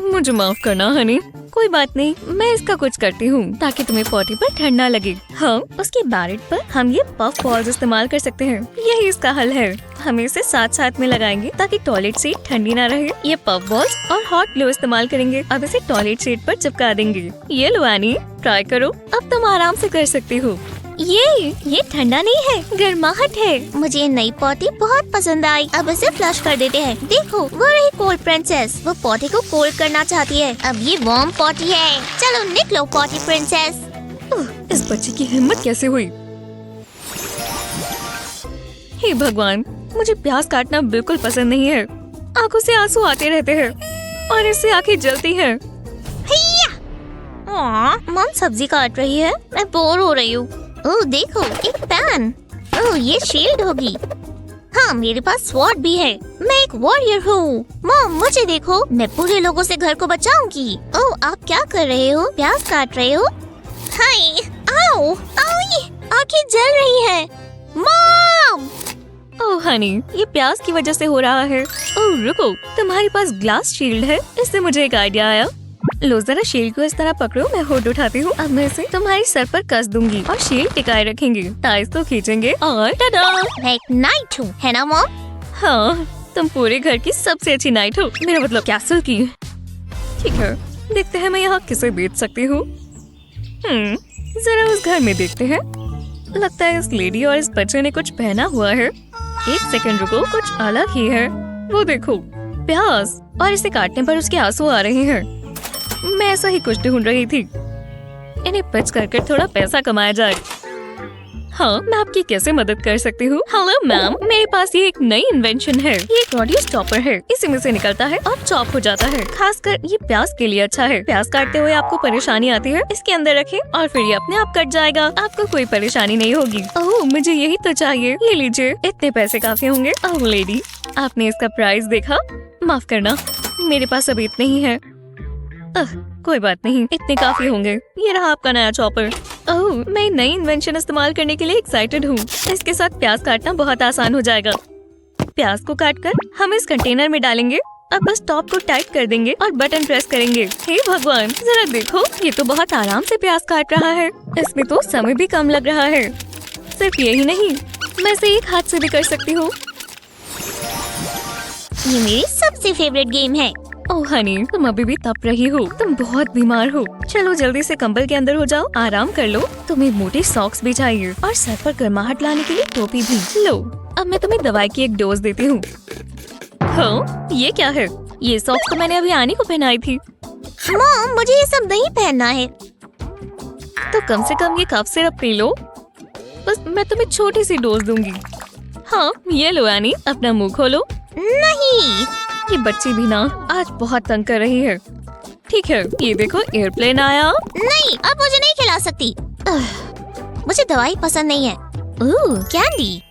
मुझे माफ करना हनी। कोई बात नहीं, मैं इसका कुछ करती हूँ ताकि तुम्हें पॉटी पर ठंड ना लगे। हाँ, उसके बैरेट पर हम ये पफ बॉल्स इस्तेमाल कर सकते हैं। यही इसका हल है। हम इसे साथ साथ में लगाएंगे ताकि टॉयलेट सीट ठंडी ना रहे। ये पफ बॉल्स और हॉट ग्लू इस्तेमाल करेंगे। अब इसे टॉयलेट सीट पर चिपका देंगे। ये लो एनी, ट्राई करो। अब तुम आराम से कर सकती हो। ये ठंडा नहीं है, गर्माहट है। मुझे नई पॉटी बहुत पसंद आई। अब इसे फ्लश कर देते हैं। देखो, वो रही कोल्ड प्रिंसेस। वो पॉटी को कोल्ड करना चाहती है। अब ये वार्म पॉटी है। चलो निकलो पॉटी प्रिंसेस। इस बच्चे की हिम्मत कैसे हुई? हे भगवान, मुझे प्याज काटना बिल्कुल पसंद नहीं है। आंखों से आंसू आते रहते हैं और इससे आंखें जलती हैं। मॉम सब्जी काट रही है, मैं बोर हो रही हूँ। ओह देखो, एक पैन। ओह ये शील्ड होगी। हाँ, मेरे पास स्वॉर्ड भी है। मैं एक वॉरियर हूँ। मॉम मुझे देखो, मैं पूरे लोगों से घर को बचाऊंगी। ओह आप क्या कर रहे हो? प्याज काट रहे हो? हाय, आओ, आओ, आंखें जल रही है। मॉम! ओह हनी, ये प्याज की वजह से हो रहा है। ओह रुको, तुम्हारे पास ग्लास शील्ड है। इससे मुझे एक आइडिया आया। लो जरा शील्ड को इस तरह पकड़ो, मैं हुड उठाती हूँ। अब मैं इसे तुम्हारे सर पर कस दूंगी और शील्ड टिकाए रखेंगे। टाइल्स तो खींचेंगे और टाडा! मैं एक नाइट हूँ, है ना मॉम? हाँ, तुम पूरे घर की सबसे अच्छी नाइट हो। मेरा मतलब कैसल की। ठीक है, देखते हैं मैं यहाँ किसे बेच सकती हूँ। जरा उस घर में देखते हैं। लगता है इस लेडी और इस बच्चे ने कुछ पहना हुआ है। एक सेकंड रुको, कुछ अलग ही है। वो देखो, प्याज, और इसे काटने पर उसके आंसू आ रहे हैं। मैं ऐसा ही कुछ ढूंढ रही थी। इन्हें पिच करके थोड़ा पैसा कमाया जाए। हाँ, मैं आपकी कैसे मदद कर सकती हूँ? हेलो मैम, मेरे पास ये एक नई इन्वेंशन है। ये एक ऑडियो चॉपर है। इसी में से निकलता है और चॉप हो जाता है। खासकर ये प्याज के लिए अच्छा है। प्याज काटते हुए आपको परेशानी आती है, इसके अंदर रखें और फिर ये अपने आप कट जाएगा। आपको कोई परेशानी नहीं होगी। ओह मुझे यही तो चाहिए। ये लीजिए, इतने पैसे काफी होंगे। ओह लेडी, आपने इसका प्राइस देखा? माफ करना, मेरे पास अभी इतने ही है। कोई बात नहीं, इतने काफी होंगे। ये रहा आपका नया चॉपर। ओह, मैं नई इन्वेंशन इस्तेमाल करने के लिए एक्साइटेड हूँ। इसके साथ प्याज काटना बहुत आसान हो जाएगा। प्याज को काटकर हम इस कंटेनर में डालेंगे। अब बस टॉप को टाइट कर देंगे और बटन प्रेस करेंगे। हे भगवान, जरा देखो, ये तो बहुत आराम से प्याज काट रहा है। इसमें तो समय भी कम लग रहा है। सिर्फ यही नहीं, मैं इसे एक हाथ से भी कर सकती हूँ। ये मेरी सबसे फेवरेट गेम है। ओह हनी, तुम अभी भी तप रही हो। तुम बहुत बीमार हो। चलो जल्दी से कंबल के अंदर हो जाओ, आराम कर लो। तुम्हें मोटे सॉक्स भी चाहिए और सर पर गर्माहट लाने के लिए टोपी भी। लो, अब मैं तुम्हें दवाई की एक डोज देती हूँ। हाँ, ये क्या है? ये सॉक्स तो मैंने अभी आनी को पहनाई थी। मॉम मुझे ये सब नहीं पहनना है। तो कम से कम ये कफ सिरप पी लो। बस मैं तुम्हें छोटी सी डोज दूंगी। हाँ, ये लो एनी, अपना मुंह खोलो। नहीं, ये बच्ची भी ना आज बहुत तंग कर रही है। ठीक है, ये देखो एयरप्लेन आया। नहीं, अब मुझे नहीं खिला सकती। मुझे दवाई पसंद नहीं है। ओह कैंडी।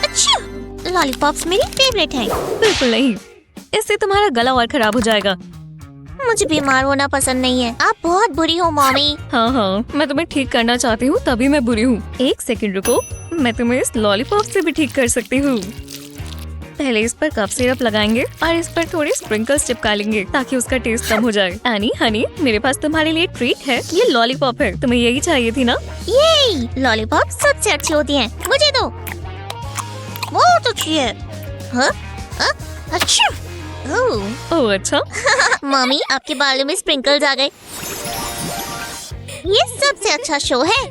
अच्छा, लॉलीपॉप्स मेरी फेवरेट है। बिल्कुल नहीं, इससे तुम्हारा गला और खराब हो जाएगा। मुझे बीमार होना पसंद नहीं है। आप बहुत बुरी हो मॉमी। हाँ, मैं तुम्हें ठीक करना चाहती हूँ, तभी मैं बुरी हूँ। एक सेकंड रुको, मैं तुम्हें इस लॉलीपॉप से भी ठीक कर सकती हूँ। पहले इस पर कफ सिरप लगाएंगे और इस पर थोड़ी स्प्रिंकल्स चिपका लेंगे ताकि उसका टेस्ट कम हो जाए। एनी हनी, मेरे पास तुम्हारे लिए ट्रीट है। ये लॉलीपॉप है, तुम्हें यही चाहिए थी ना? ये लॉलीपॉप सबसे अच्छी होती हैं। मुझे दो। बहुत अच्छी है। हाँ? अच्छा। ओह अच्छा। मम्मी आपके बालों में स्प्रिंकल्स आ गए। ये सबसे अच्छा शो है।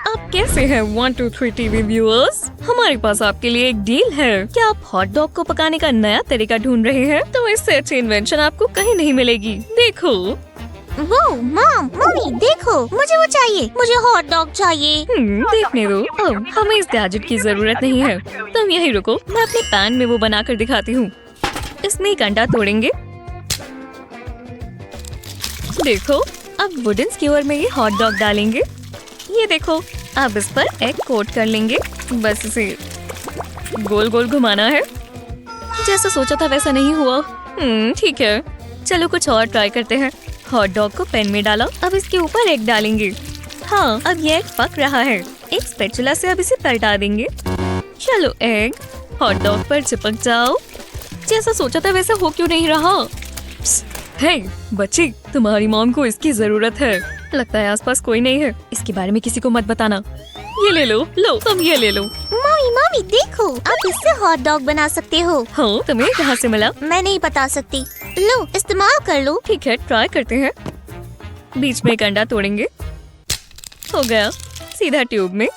आप कैसे हैं 1 2 3 टीवी व्यूअर्स? हमारे पास आपके लिए एक डील है। क्या आप हॉट डॉग को पकाने का नया तरीका ढूंढ रहे हैं? तो इससे अच्छी इन्वेंशन आपको कहीं नहीं मिलेगी। देखो। वो मॉम, मम्मी देखो, मुझे वो चाहिए। मुझे हॉट डॉग चाहिए। देखने दो। अब हमें इस गैजेट की जरूरत नहीं है। तुम यहीं रुको, मैं अपने पैन में वो बनाकर दिखाती हूँ। इसमें एक अंडा तोड़ेंगे। देखो, अब वुडन स्क्यूअर में ये हॉट डॉग डालेंगे। ये देखो, अब इस पर एग कोट कर लेंगे। बस इसे गोल गोल घुमाना है। जैसा सोचा था वैसा नहीं हुआ। ठीक है, चलो कुछ और ट्राई करते हैं। हॉट डॉग को पैन में डाला, अब इसके ऊपर एग डालेंगे। हाँ, अब ये एग पक रहा है। एक स्पैचुला से अब इसे पलटा देंगे। चलो एग हॉट डॉग पर चिपक जाओ। जैसा सोचा था वैसा हो क्यों नहीं रहा? हे बच्ची, तुम्हारी मॉम को इसकी जरूरत है। लगता है आसपास कोई नहीं है। इसके बारे में किसी को मत बताना। ये ले लो, लो तुम ये ले लो। मम्मी मम्मी देखो, आप इससे हॉट डॉग बना सकते हो। हाँ, तुम्हें कहाँ से मिला? मैं नहीं बता सकती। लो इस्तेमाल कर लो। ठीक है, ट्राई करते हैं। बीच में एक अंडा तोड़ेंगे। हो गया, सीधा ट्यूब में।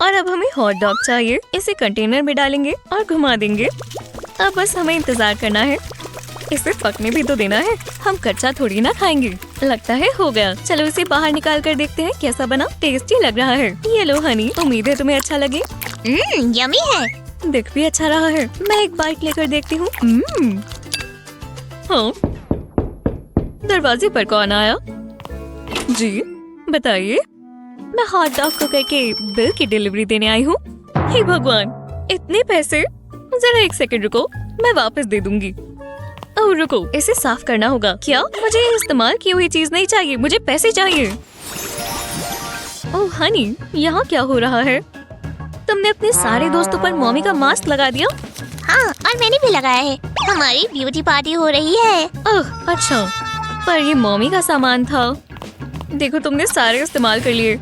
और अब हमें हॉट डॉग चाहिए। इसे कंटेनर में डालेंगे और घुमा देंगे। अब बस हमें इंतजार करना है। इसे पकने भी तो देना है। हम कच्चा थोड़ी ना खाएंगे। लगता है हो गया। चलो इसे बाहर निकाल कर देखते हैं कैसा बना। टेस्टी लग रहा है। ये लो हनी, उम्मीद है तुम्हें अच्छा लगे। यमी है। दिख भी अच्छा रहा है। मैं एक बाइट लेकर देखती हूँ। हाँ, दरवाजे पर कौन आया? जी बताइए। मैं हॉट डॉग को करके बिल की डिलीवरी देने आई हूँ। हे भगवान, इतने पैसे! जरा एक सेकंड रुको, मैं वापस दे दूंगी। ओह रुको, इसे साफ करना होगा। क्या? मुझे इस्तेमाल की हुई चीज नहीं चाहिए, मुझे पैसे चाहिए। ओह हनी, यहाँ क्या हो रहा है? तुमने अपने सारे दोस्तों पर मम्मी का मास्क लगा दिया? हाँ, और मैंने भी लगाया है। हमारी ब्यूटी पार्टी हो रही है। ओह अच्छा, पर ये मम्मी का सामान था। देखो तुमने सारे इस्तेमाल कर लिए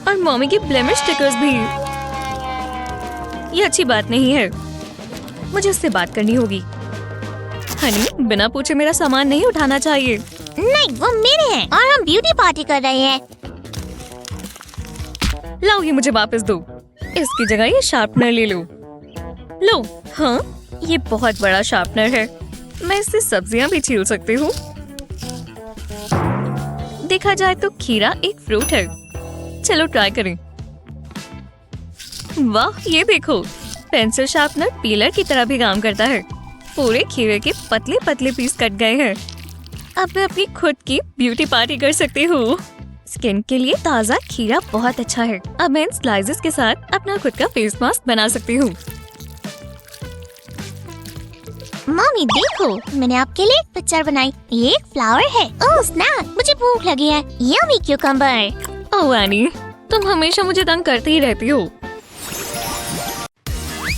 और मम्मी की ब्लेमिश स्टिकर्स भी। ये अच्छी बात नहीं है। मुझे उससे बात करनी होगी। हनी, बिना पूछे मेरा सामान नहीं उठाना चाहिए। नहीं, वो मेरे हैं और हम ब्यूटी पार्टी कर रहे हैं। लाओ ये मुझे वापस दो। इसकी जगह ये शार्पनर ले लो। लो। हाँ, ये बहुत बड़ा शार्पनर है। मैं इससे सब्जियां भी छील सकती हूँ। देखा जाए तो खीरा एक फ्रूट है। चलो ट्राई करें। वाह, ये देखो, पेंसिल शार्पनर पीलर की तरह भी काम करता है। पूरे खीरे के पतले पतले पीस कट गए हैं। अब मैं अपनी खुद की ब्यूटी पार्टी कर सकती हूँ। स्किन के लिए ताज़ा खीरा बहुत अच्छा है। अब मैं इन स्लाइसेस के साथ अपना खुद का फेस मास्क बना सकती हूँ। मम्मी देखो, मैंने आपके लिए एक पिक्चर बनाई। ये एक फ्लावर है। ओह स्नैप, मुझे भूख लगी है। Yummy cucumber. ओह एनी, तुम हमेशा मुझे तंग करती ही रहती हो।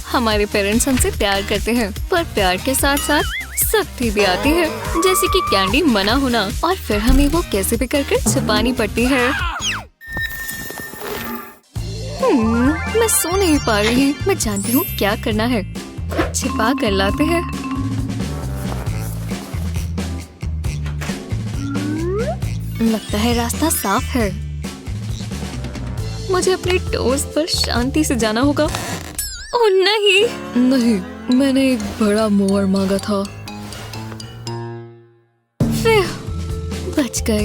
हमारे पेरेंट्स हमसे प्यार करते हैं, पर प्यार के साथ साथ सख्ती भी आती है, जैसे कि कैंडी मना होना, और फिर हमें वो कैसे भी करके छुपानी पड़ती है। मैं सो नहीं पा रही। मैं जानती हूँ क्या करना है। छिपा कर लाते हैं। लगता है रास्ता साफ है। मुझे अपनी टोज पर शांति से जाना होगा। ओह नहीं, मैंने एक बड़ा मोर मांगा था। बच गए।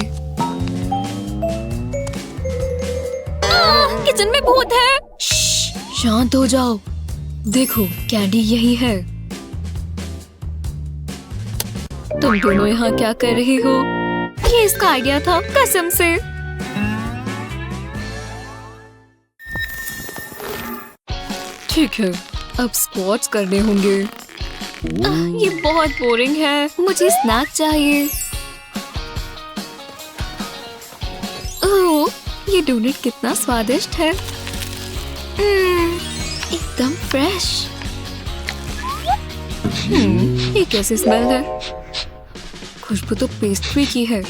किचन में भूत है। शांत हो जाओ। देखो, कैंडी यही है। तुम दोनों यहाँ क्या कर रही हो? ये इसका आइडिया था, कसम से। ठीक है, अब स्क्वाट्स करने होंगे। ये बहुत बोरिंग है। मुझे स्नैक चाहिए। ओह, ये डोनट कितना स्वादिष्ट है। एकदम फ्रेश। ये कैसी स्मेल है? खुशबू तो पेस्ट्री की है।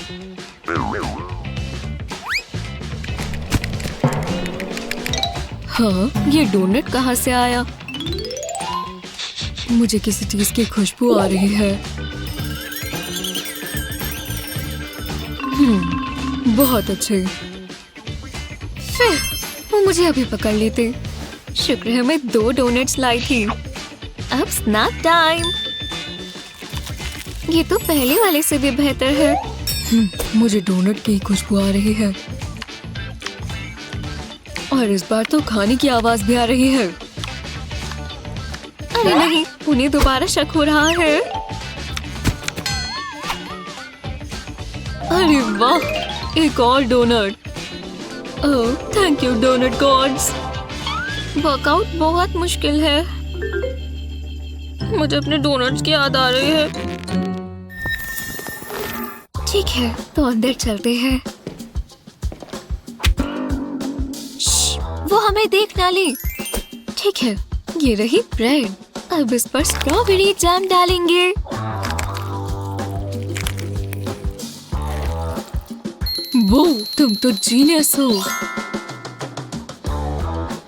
हाँ, ये डोनट कहाँ से आया? मुझे किसी चीज की खुशबू आ रही है। बहुत अच्छे। वो मुझे अभी पकड़ लेते। शुक्र है मैं 2 डोनट्स लाई थी। अब स्नैक टाइम। ये तो पहले वाले से भी बेहतर है। मुझे डोनट की खुशबू आ रही है, और इस बार तो खाने की आवाज भी आ रही है। अरे नहीं, उन्हें दोबारा शक हो रहा है। अरे वाह, एक और donut. Oh thank you donut gods. Workout बहुत मुश्किल है। मुझे अपने डोनट्स की याद आ रही है। ठीक है, तो अंदर चलते हैं। वो हमें देख ना ले। ठीक है, ये रही ब्रेड। अब इस पर स्ट्रॉबेरी जैम डालेंगे। वो, तुम तो जीनियस हो।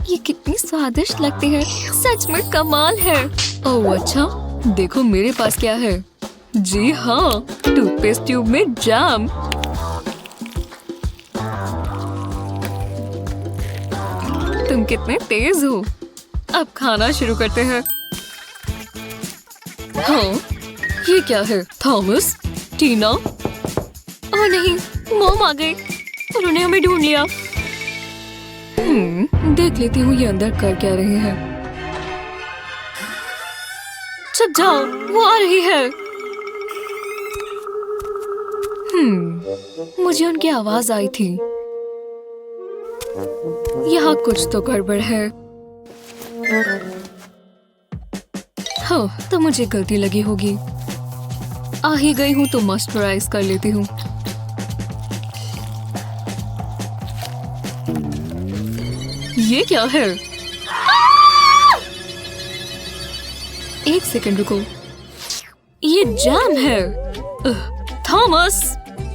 ये कितनी स्वादिष्ट लगती है, सच में कमाल है। ओह अच्छा, देखो मेरे पास क्या है। जी हाँ, टूथपेस्ट ट्यूब में जैम। तुम कितने तेज हो। अब खाना शुरू करते हैं। हाँ, ये क्या है? थॉमस, टीना। ओह नहीं, मॉम आ गई। उन्होंने हमें ढूंढ लिया। देख लेती हूँ ये अंदर कर क्या रहे हैं। चुप जाओ, वो आ रही है। मुझे उनकी आवाज आई थी। यहाँ कुछ तो गड़बड़ है। हाँ, तो मुझे गलती लगी होगी। आ ही गई हूँ तो मॉइस्चराइज कर लेती हूँ। ये क्या है? एक सेकंड रुको, ये जैम है। थॉमस,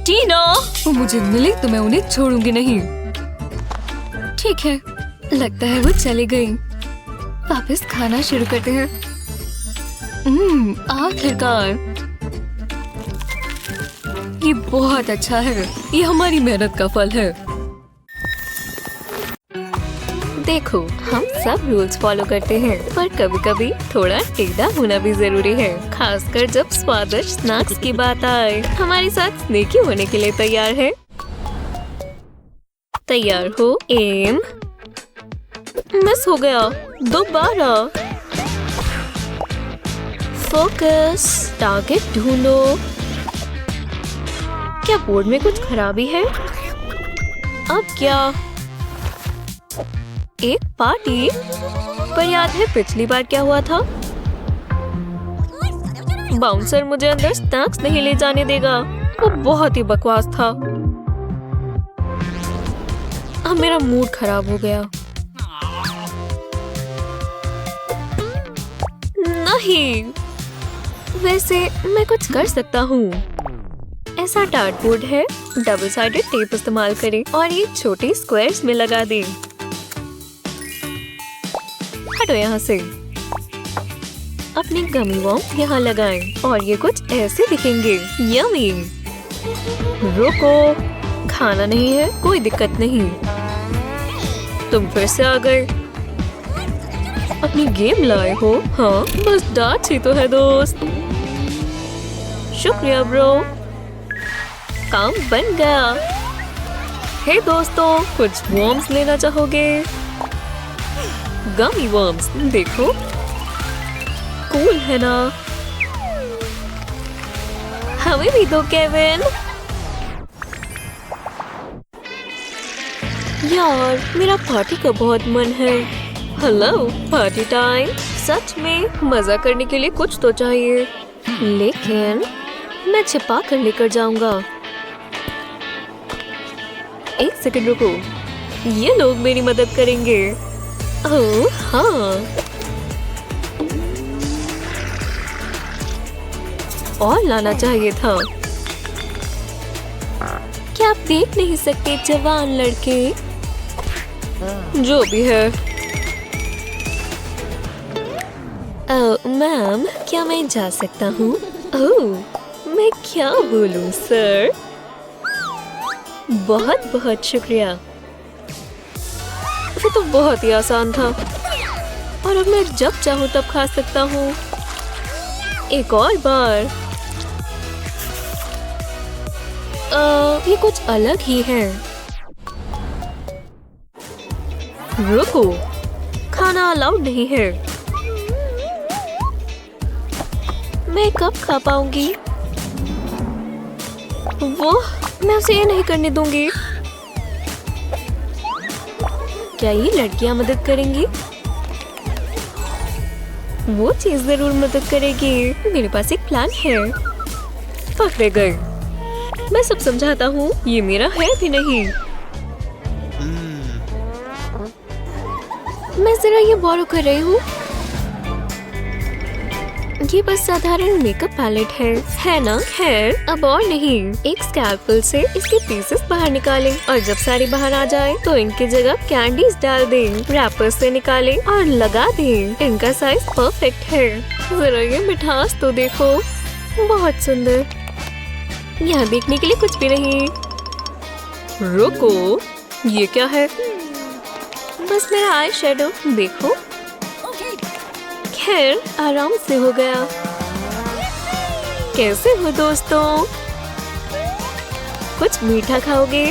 टीना, वो मुझे मिले तो मैं उन्हें छोड़ूंगी नहीं। ठीक है, लगता है वो चली गई। वापस खाना शुरू करते हैं। आखिरकार, ये बहुत अच्छा है। ये हमारी मेहनत का फल है। देखो, हम सब रूल्स फॉलो करते हैं, पर कभी-कभी थोड़ा टेढ़ा होना भी जरूरी है, खासकर जब स्वादिष्ट स्नैक्स की बात आए। हमारे साथ स्नेकी होने के लिए तैयार है? तैयार हो? एम। मिस हो गया दोबारा। फोकस, टारगेट ढूंढो। क्या बोर्ड में कुछ खराबी है? अब क्या? एक पार्टी? पर याद है पिछली बार क्या हुआ था? बाउंसर मुझे अंदर स्नैक्स नहीं ले जाने देगा। वो बहुत ही बकवास था। अब मेरा मूड खराब हो गया। नहीं, वैसे मैं कुछ कर सकता हूँ। ऐसा डार्टबोर्ड है, डबल साइडेड टेप इस्तेमाल करें और ये छोटे स्क्वायर्स में लगा दें। हटो यहाँ से। अपनी गमी वॉर्म यहाँ लगाएं और ये कुछ ऐसे दिखेंगे। यम्मी। रुको, खाना नहीं है, कोई दिक्कत नहीं। तुम फिर से आ गए। अपनी गेम लाए हो? हाँ, बस डांट ही तो है दोस्त। शुक्रिया ब्रो, काम बन गया। हे दोस्तों, कुछ वॉर्म्स लेना चाहोगे? गमी वर्म्स, देखो कूल है ना? हमें भी दो केविन। यार, मेरा पार्टी का बहुत मन है। Hello, party time. सच में मजा करने के लिए कुछ तो चाहिए, लेकिन मैं छिपा कर लेकर जाऊंगा। एक सेकंड रुको, ये लोग मेरी मदद करेंगे। ओह हाँ, और लाना चाहिए था। क्या आप देख नहीं सकते जवान लड़के? जो भी है। मैम, क्या मैं जा सकता हूँ? ओह, मैं क्या बोलूँ सर? बहुत बहुत शुक्रिया। ये तो बहुत ही आसान था और अब मैं जब चाहूँ तब खा सकता हूँ। एक और बार। ये कुछ अलग ही है। रुको, खाना अलाउड नहीं है। मैं कब खा पाऊंगी? वो, मैं उसे ये नहीं करने दूंगी। क्या ये लड़कियां मदद करेंगी? वो चीज जरूर मदद करेगी। मेरे पास एक प्लान है। पकड़े गए। मैं सब समझाता हूँ, ये मेरा है भी नहीं। मैं जरा ये बोरो कर रही हूँ। ये बस साधारण मेकअप पैलेट है ना? खैर अब और नहीं, एक स्कैल्पेल से इसके पीसेस बाहर निकालें और जब सारे बाहर आ जाए तो इनकी जगह कैंडीज डाल दें, रैपर से निकालें और लगा दें। इनका साइज परफेक्ट है। जरा ये मिठास तो देखो, बहुत सुंदर। यहाँ देखने के लिए कुछ भी नहीं। रुको, ये क्या है? बस मेरा आई शेडो देखो। खैर आराम से हो गया। कैसे हो दोस्तों? कुछ मीठा खाओगे?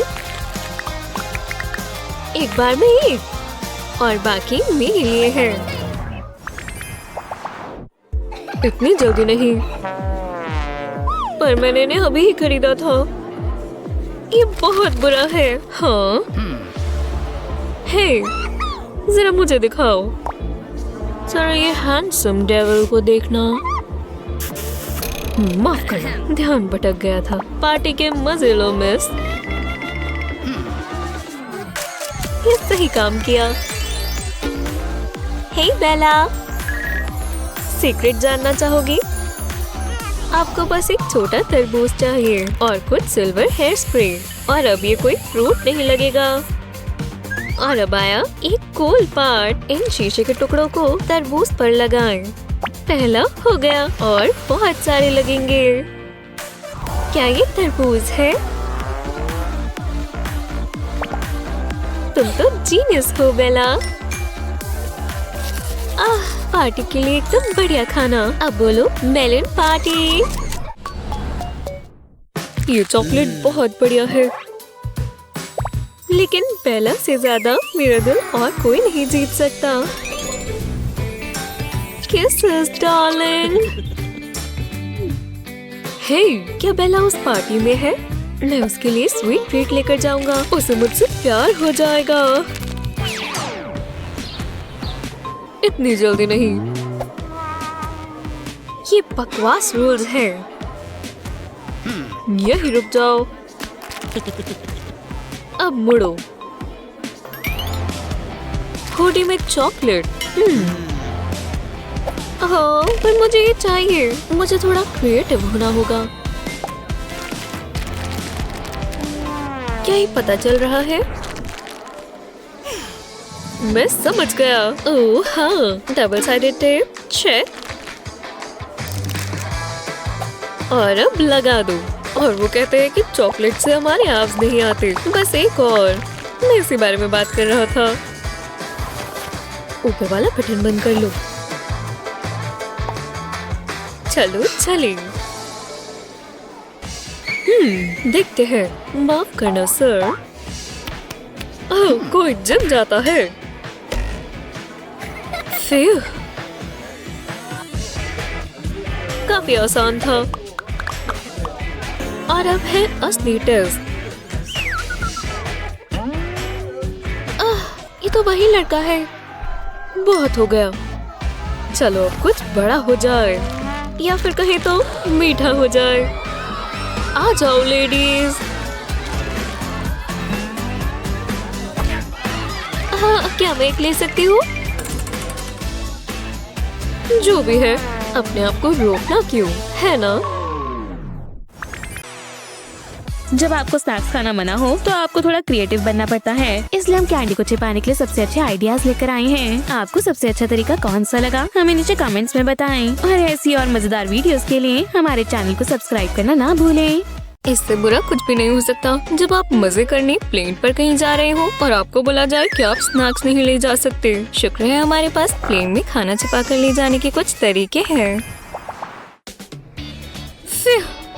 एक बार में एक और बाकी मेरे लिए है। इतनी जल्दी नहीं, पर मैंने इन्हें अभी ही खरीदा था। ये बहुत बुरा है। हाँ, हे, जरा मुझे दिखाओ। जरा ये हैंडसम डेविल को देखना। माफ करना, ध्यान भटक गया था। पार्टी के मजे लो मिस। ये सही काम किया। हे बेला, सीक्रेट जानना चाहोगी? आपको बस एक छोटा तरबूज चाहिए और कुछ सिल्वर हेयर स्प्रे, और अब ये कोई फ्रूट नहीं लगेगा। और अब आया एक कूल पार्ट। इन शीशे के टुकड़ों को तरबूज पर लगाएं। पहला हो गया और बहुत सारे लगेंगे। क्या ये तरबूज है? तुम तो जीनियस हो बेला। पार्टी के लिए एकदम बढ़िया खाना। अब बोलो मेलन पार्टी। ये चॉकलेट बहुत बढ़िया है, लेकिन बेला से ज्यादा मेरा दिल और कोई नहीं जीत सकता। Kisses, darling. हे, क्या बेला उस पार्टी में है? मैं उसके लिए स्वीट ट्रीट लेकर जाऊंगा। उसे मुझसे प्यार हो जाएगा। इतनी जल्दी नहीं। ये बकवास रूल्स हैं। यही रुक जाओ। अब मुड़ो। हुडी में चॉकलेट। हाँ, पर मुझे ये चाहिए। मुझे थोड़ा क्रिएटिव होना होगा। क्या ही पता चल रहा है? मैं समझ गया। ओह हाँ, डबल साइडेड टेप चेक। और अब लगा दो। और वो कहते हैं कि चॉकलेट से हमारे एब्स नहीं आते। बस एक और। मैं इसी बारे में बात कर रहा था। ऊपर वाला बटन बंद कर लो। चलो चलें। देखते हैं। माफ करना सर। ओह, कोई जम जाता है। फिर काफी आसान था। और अब है असली टेस्ट। ये तो वही लड़का है। बहुत हो गया। चलो अब कुछ बड़ा हो जाए, या फिर कहें तो मीठा हो जाए। आ जाओ लेडीज। हाँ, क्या मैं एक ले सकती हूँ? जो भी है, अपने आप को रोकना क्यों, है ना? जब आपको स्नैक्स खाना मना हो तो आपको थोड़ा क्रिएटिव बनना पड़ता है, इसलिए हम कैंडी को छिपाने के लिए सबसे अच्छे आइडियाज लेकर आए हैं। आपको सबसे अच्छा तरीका कौन सा लगा, हमें नीचे कमेंट्स में बताएं। और ऐसी और मजेदार वीडियोस के लिए हमारे चैनल को सब्सक्राइब करना ना भूलें। इससे बुरा कुछ भी नहीं हो सकता जब आप मजे करने प्लेन पर कहीं जा रहे हो और आपको बोला जाए कि आप स्नैक्स नहीं ले जा सकते। शुक्र है हमारे पास प्लेन में खाना छिपा कर ले जाने के कुछ तरीके हैं।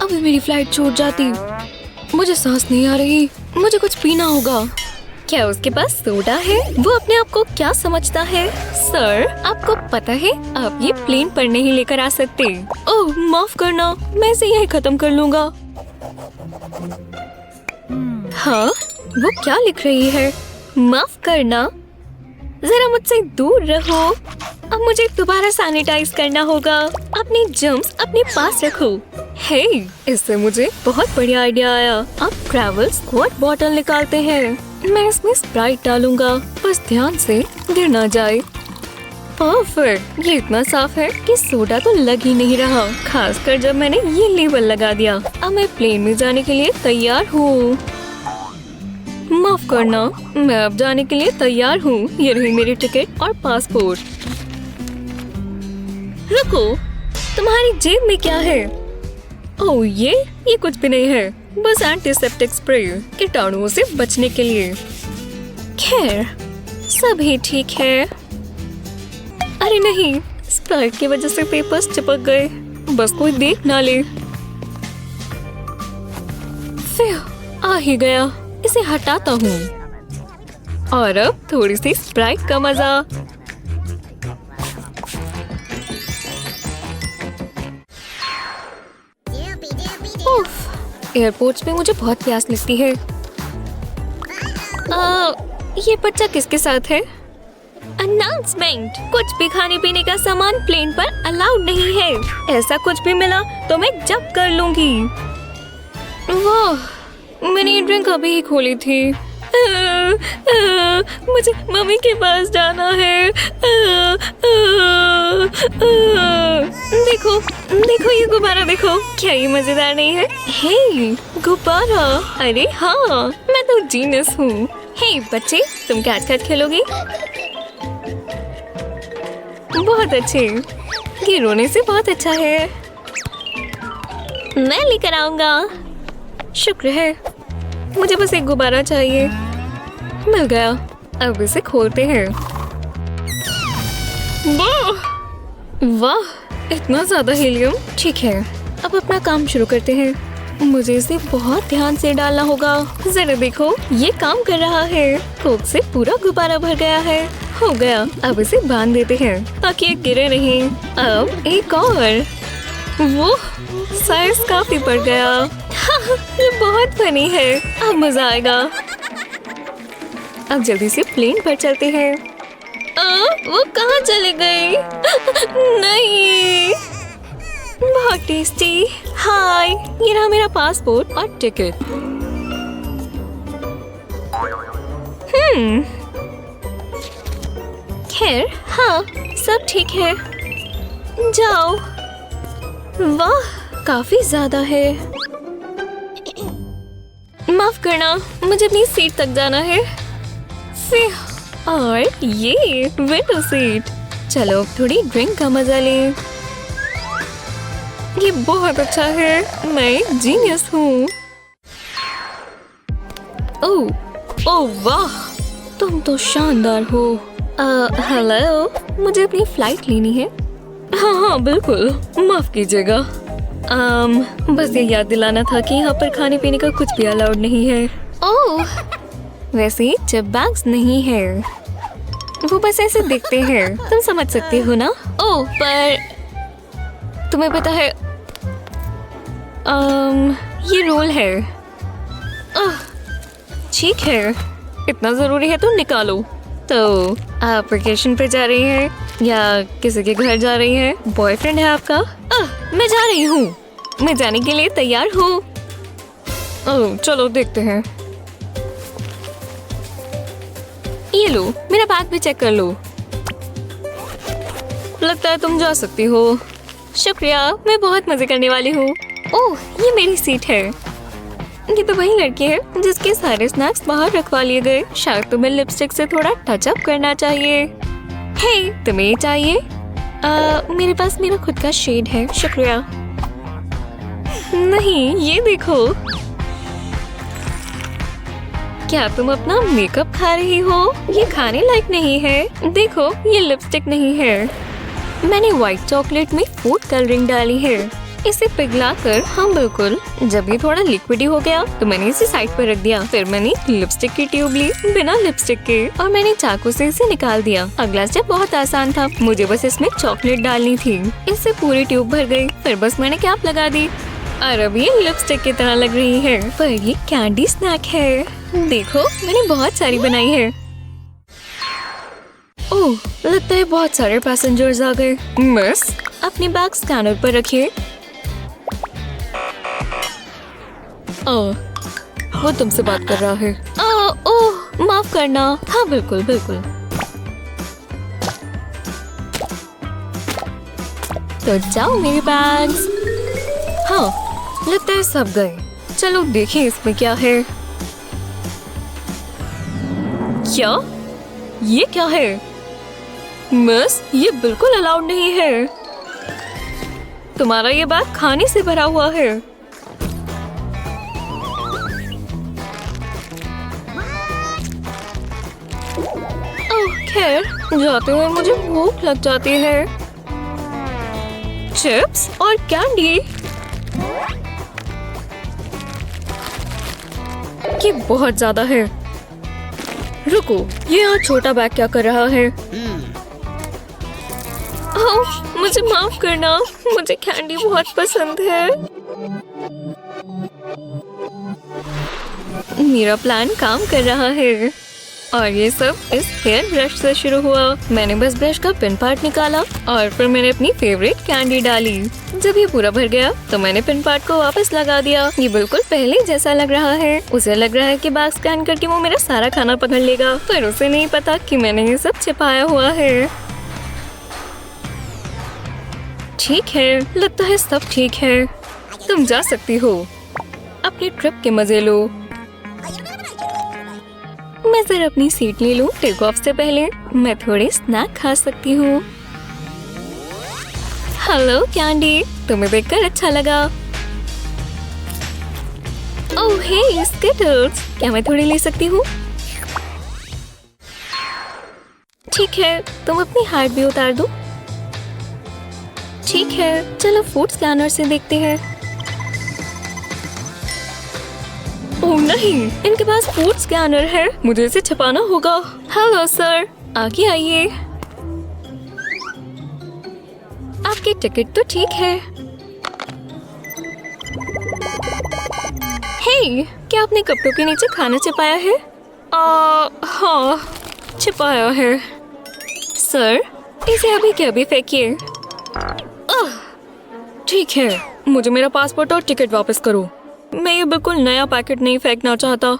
अभी मेरी फ्लाइट छूट जाती। मुझे सांस नहीं आ रही। मुझे कुछ पीना होगा। क्या उसके पास सोडा है? वो अपने आप को क्या समझता है? सर, आपको पता है आप ये प्लेन पर नहीं लेकर आ सकते। ओह, माफ करना, मैं इसे यहीं खत्म कर लूँगा। हाँ, वो क्या लिख रही है? माफ करना, जरा मुझसे दूर रहो। अब मुझे दोबारा सैनिटाइज करना होगा। अपने जर्म्स अपने पास रखो। हे, इससे मुझे बहुत बढ़िया आइडिया आया। अब ट्रैवल स्क्वाड बॉटल निकालते हैं। मैं इसमें स्प्राइट डालूंगा, बस ध्यान से गिर ना जाए। परफेक्ट, ये इतना साफ है कि सोडा तो लग ही नहीं रहा, खासकर जब मैंने ये लेबल लगा दिया। अब मैं प्लेन में जाने के लिए तैयार हूँ। माफ करना, मैं अब जाने के लिए तैयार हूँ। ये रही मेरी टिकट और पासपोर्ट। रुको, तुम्हारी जेब में क्या है? ओह ये कुछ भी नहीं है, बस एंटीसेप्टिक स्प्रे कीटाणुओं से बचने के लिए। खैर सभी ठीक है। अरे नहीं, स्प्राइट की वजह से पेपर्स चिपक गए, बस कोई देख ना ले। फिर आ ही गया, इसे हटाता हूँ। और अब थोड़ी सी स्प्राइट का मजा। उफ, एयरपोर्ट्स पे मुझे बहुत प्यास लगती है। ये बच्चा किसके साथ है? अनाउंसमेंट, कुछ भी खाने पीने का सामान प्लेन पर अलाउड नहीं है। ऐसा कुछ भी मिला तो मैं जब्त कर लूंगी। वाह, मैंने ये ड्रिंक अभी ही खोली थी। मुझे मम्मी के पास जाना है। देखो देखो, ये गुब्बारा देखो, क्या ये मजेदार नहीं है? हे गुब्बारा, अरे हाँ, मैं तो जीनियस हूँ। हे बच्चे, तुम कैच कैच खेलोगी? बहुत अच्छे, ये रोने से बहुत अच्छा है। मैं लेकर आऊंगा। शुक्र है, मुझे बस एक गुब्बारा चाहिए। मिल गया, अब इसे खोलते हैं। वाह, इतना ज्यादा हीलियम। ठीक है, अब अपना काम शुरू करते हैं। मुझे इसे बहुत ध्यान से डालना होगा। जरा देखो, ये काम कर रहा है। कोक से पूरा गुब्बारा भर गया है। हो गया, अब इसे बांध देते हैं ताकि ये गिरे नहीं। अब एक और। वो साइज काफी बढ़ गया। ये बहुत फनी है, अब मजा आएगा। अब जल्दी से प्लेन पर चलते हैं। वो कहाँ चले गए? नहीं, बहुत टेस्टी। हाय, ये रहा मेरा पासपोर्ट और टिकट। खैर हाँ, सब ठीक है। जाओ। वाह, काफी ज्यादा है। माफ करना, मुझे अपनी सीट तक जाना है। और ये विंडो सीट। चलो थोड़ी ड्रिंक का मजा लें। ये बहुत अच्छा है, मैं एक जीनियस हूँ। ओह वाह, तुम तो शानदार हो। हेलो, मुझे अपनी फ्लाइट लेनी है। हाँ बिल्कुल, माफ कीजिएगा। बस ये याद दिलाना था कि यहाँ पर खाने पीने का कुछ भी अलाउड नहीं है। ओह, वैसे चिप बैग्स नहीं है, वो बस ऐसे दिखते हैं, तुम समझ सकते हो ना। ओह, पर तुम्हें पता है, ये रूल है। ठीक है, इतना जरूरी है तो निकालो। तो आप वेकेशन पे जा रही हैं या किसी के घर जा रही हैं? बॉयफ्रेंड है आपका? मैं जा रही हूँ, मैं जाने के लिए तैयार हूँ। चलो देखते हैं। ये लो, मेरा बैग भी चेक कर लो। लगता है तुम जा सकती हो। शुक्रिया, मैं बहुत मजे करने वाली हूँ। ओह, ये मेरी सीट है। ये तो वही लड़की है जिसके सारे स्नैक्स बाहर रखवा लिए गए। शायद तुम्हें लिपस्टिक से थोड़ा टच अप करना चाहिए। हे, तुम्हें ये चाहिए? मेरे पास मेरा खुद का शेड है, शुक्रिया। नहीं, ये देखो। क्या तुम अपना मेकअप खा रही हो? ये खाने लायक नहीं है। देखो, ये लिपस्टिक नहीं है। मैंने व्हाइट चॉकलेट में फूड कलरिंग डाली है। इसे पिघलाकर हम बिल्कुल, जब ये थोड़ा लिक्विडी हो गया तो मैंने इसे साइड पर रख दिया। फिर मैंने लिपस्टिक की ट्यूब ली बिना लिपस्टिक के और मैंने चाकू से इसे निकाल दिया। अगला स्टेप बहुत आसान था, मुझे बस इसमें चॉकलेट डालनी थी। इससे पूरी ट्यूब भर गई। फिर बस मैंने कैप लगा दी और अब ये लिपस्टिक की तरह लग रही है, पर ये कैंडी स्नैक है। देखो, मैंने बहुत सारी बनाई है। ओह, लगता है बहुत सारे पैसेंजर्स आ गए। मिस, अपनी बैग स्कैनर पर रखिए। वो तुमसे बात कर रहा है। ओह, माफ करना। हाँ बिल्कुल बिल्कुल। तो जाओ मेरे बैग्स। हाँ लगता है सब गए। चलो देखिए इसमें क्या है। क्या? ये क्या है? मिस, ये बिल्कुल अलाउड नहीं है। तुम्हारा ये बैग खाने से भरा हुआ है। ओह खैर, जाते हुए मुझे भूख लग जाती है। चिप्स और कैंडी। ये बहुत ज्यादा है। रुको, ये यहाँ छोटा बैग क्या कर रहा है? ओह, मुझे माफ करना, मुझे कैंडी बहुत पसंद है। मेरा प्लान काम कर रहा है और ये सब इस हेयर ब्रश से शुरू हुआ। मैंने बस ब्रश का पिन पार्ट निकाला और फिर मैंने अपनी फेवरेट कैंडी डाली। जब ये पूरा भर गया तो मैंने पिन पार्ट को वापस लगा दिया। ये बिल्कुल पहले जैसा लग रहा है। उसे लग रहा है कि बैग स्कैन करके वो मेरा सारा खाना पकड़ लेगा, पर उसे नहीं पता कि मैंने ये सब छिपाया हुआ है। ठीक है, लगता है सब ठीक है। तुम जा सकती हो। अपनी ट्रिप के मजे लो। मैं जरा अपनी सीट ले लूं। टेक ऑफ से पहले मैं थोड़े स्नैक खा सकती हूँ। हेलो कैंडी, तुम्हें देखकर अच्छा लगा। ओह हे स्किटल्स, क्या मैं थोड़ी ले सकती हूँ? ठीक है, तुम अपनी हार्ट भी उतार दो। ठीक है, चलो फूड स्कैनर से देखते हैं। ओह नहीं, इनके पास फूड स्कैनर है। मुझे इसे छुपाना होगा। हेलो सर, आगे आइए। आपकी टिकट तो ठीक है। हे, क्या आपने कपड़ों के नीचे खाना छिपाया है? हाँ, छिपाया है। सर, इसे अभी के अभी फेंकिए। ठीक है, मुझे मेरा पासपोर्ट और टिकट वापस करो। मैं ये बिल्कुल नया पैकेट नहीं फेंकना चाहता।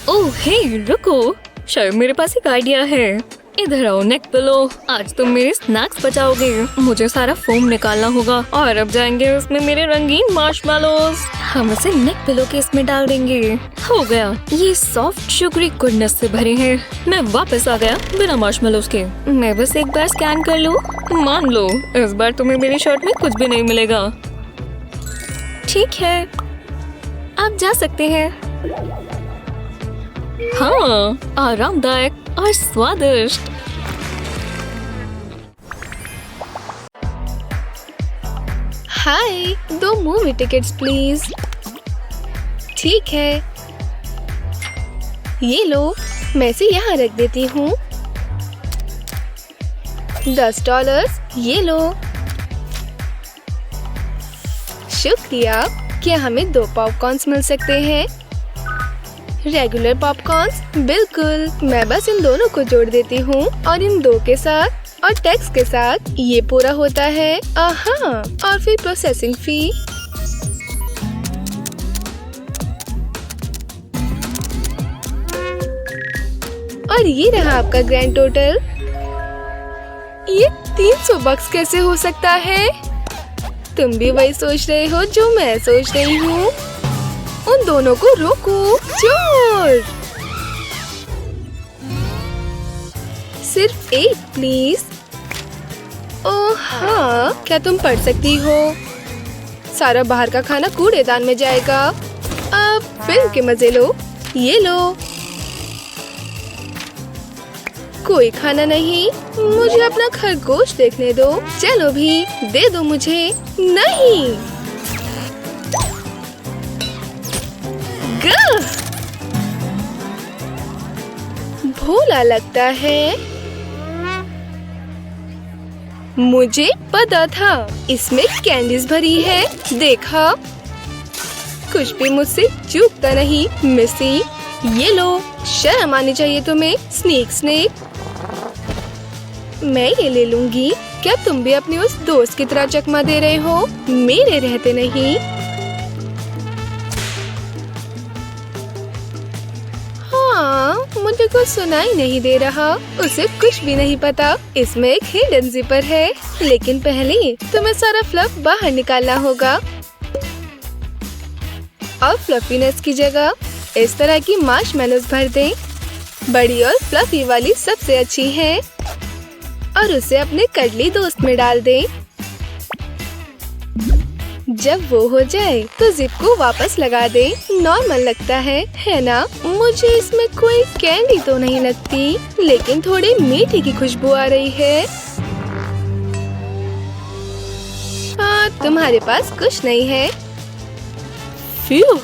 ओह हे रुको, शायद मेरे पास एक आइडिया है। इधर आओ नेक पिलो, आज तुम मेरे स्नैक्स बचाओगे। मुझे सारा फोम निकालना होगा और अब जाएंगे उसमें मेरे रंगीन मार्शमेलोज। हम इसे नेक पिलो के इसमें डाल देंगे। हो गया, ये सॉफ्ट शुगरी गुडनेस से भरे हैं। मैं वापस आ गया बिना मार्शमेलोज के। मैं बस एक बार स्कैन कर लूं। मान लो इस बार तुम्हें मेरी शर्ट में कुछ भी नहीं मिलेगा। ठीक है, आप जा सकते हैं। हाँ, आरामदायक और स्वादिष्ट। हाय, 2 मूवी टिकट्स प्लीज। ठीक है, ये लो, मैं इसे यहाँ रख देती हूँ। $10, ये लो। शुक्रिया। क्या हमें 2 पॉपकॉर्न्स मिल सकते हैं? Regular popcorns? बिल्कुल, मैं बस इन दोनों को जोड़ देती हूँ और इन 2 के साथ और टैक्स के साथ ये पूरा होता है। आहा, और फिर प्रोसेसिंग फी। और ये रहा आपका ग्रैंड टोटल। ये $300 कैसे हो सकता है? तुम भी वही सोच रहे हो जो मैं सोच रही हूँ। उन दोनों को रोको। चोर! सिर्फ 1 प्लीज। ओह हाँ, क्या तुम पढ़ सकती हो? सारा बाहर का खाना कूड़ेदान में जाएगा। अब फिल्म के मजे लो। ये लो। कोई खाना नहीं, मुझे अपना खरगोश देखने दो। चलो भी, दे दो मुझे। नहीं, भोला लगता है। मुझे पता था इसमें कैंडीज भरी है। देखा, कुछ भी मुझसे चूकता नहीं मिसी। ये लो, शर्म आनी चाहिए तुम्हें। स्नेक। मैं ये ले लूंगी। क्या तुम भी अपनी उस दोस्त की तरह चकमा दे रहे हो? मेरे रहते नहीं। हाँ, मुझे कुछ सुनाई नहीं दे रहा। उसे कुछ भी नहीं पता। इसमें एक हिडन जिपर है, लेकिन पहले तुम्हें सारा फ्लफ बाहर निकालना होगा। अब फ्लफीनेस की जगह इस तरह की मार्शमेलोज भर दें। बड़ी और फ्लफी वाली सबसे अच्छी है और उसे अपने कडली दोस्त में डाल दें। जब वो हो जाए तो जिप को वापस लगा दें। नॉर्मल लगता है ना? मुझे इसमें कोई कैंडी तो नहीं लगती, लेकिन थोड़ी मीठी की खुशबू आ रही है। हाँ, तुम्हारे पास कुछ नहीं है। फ्यू।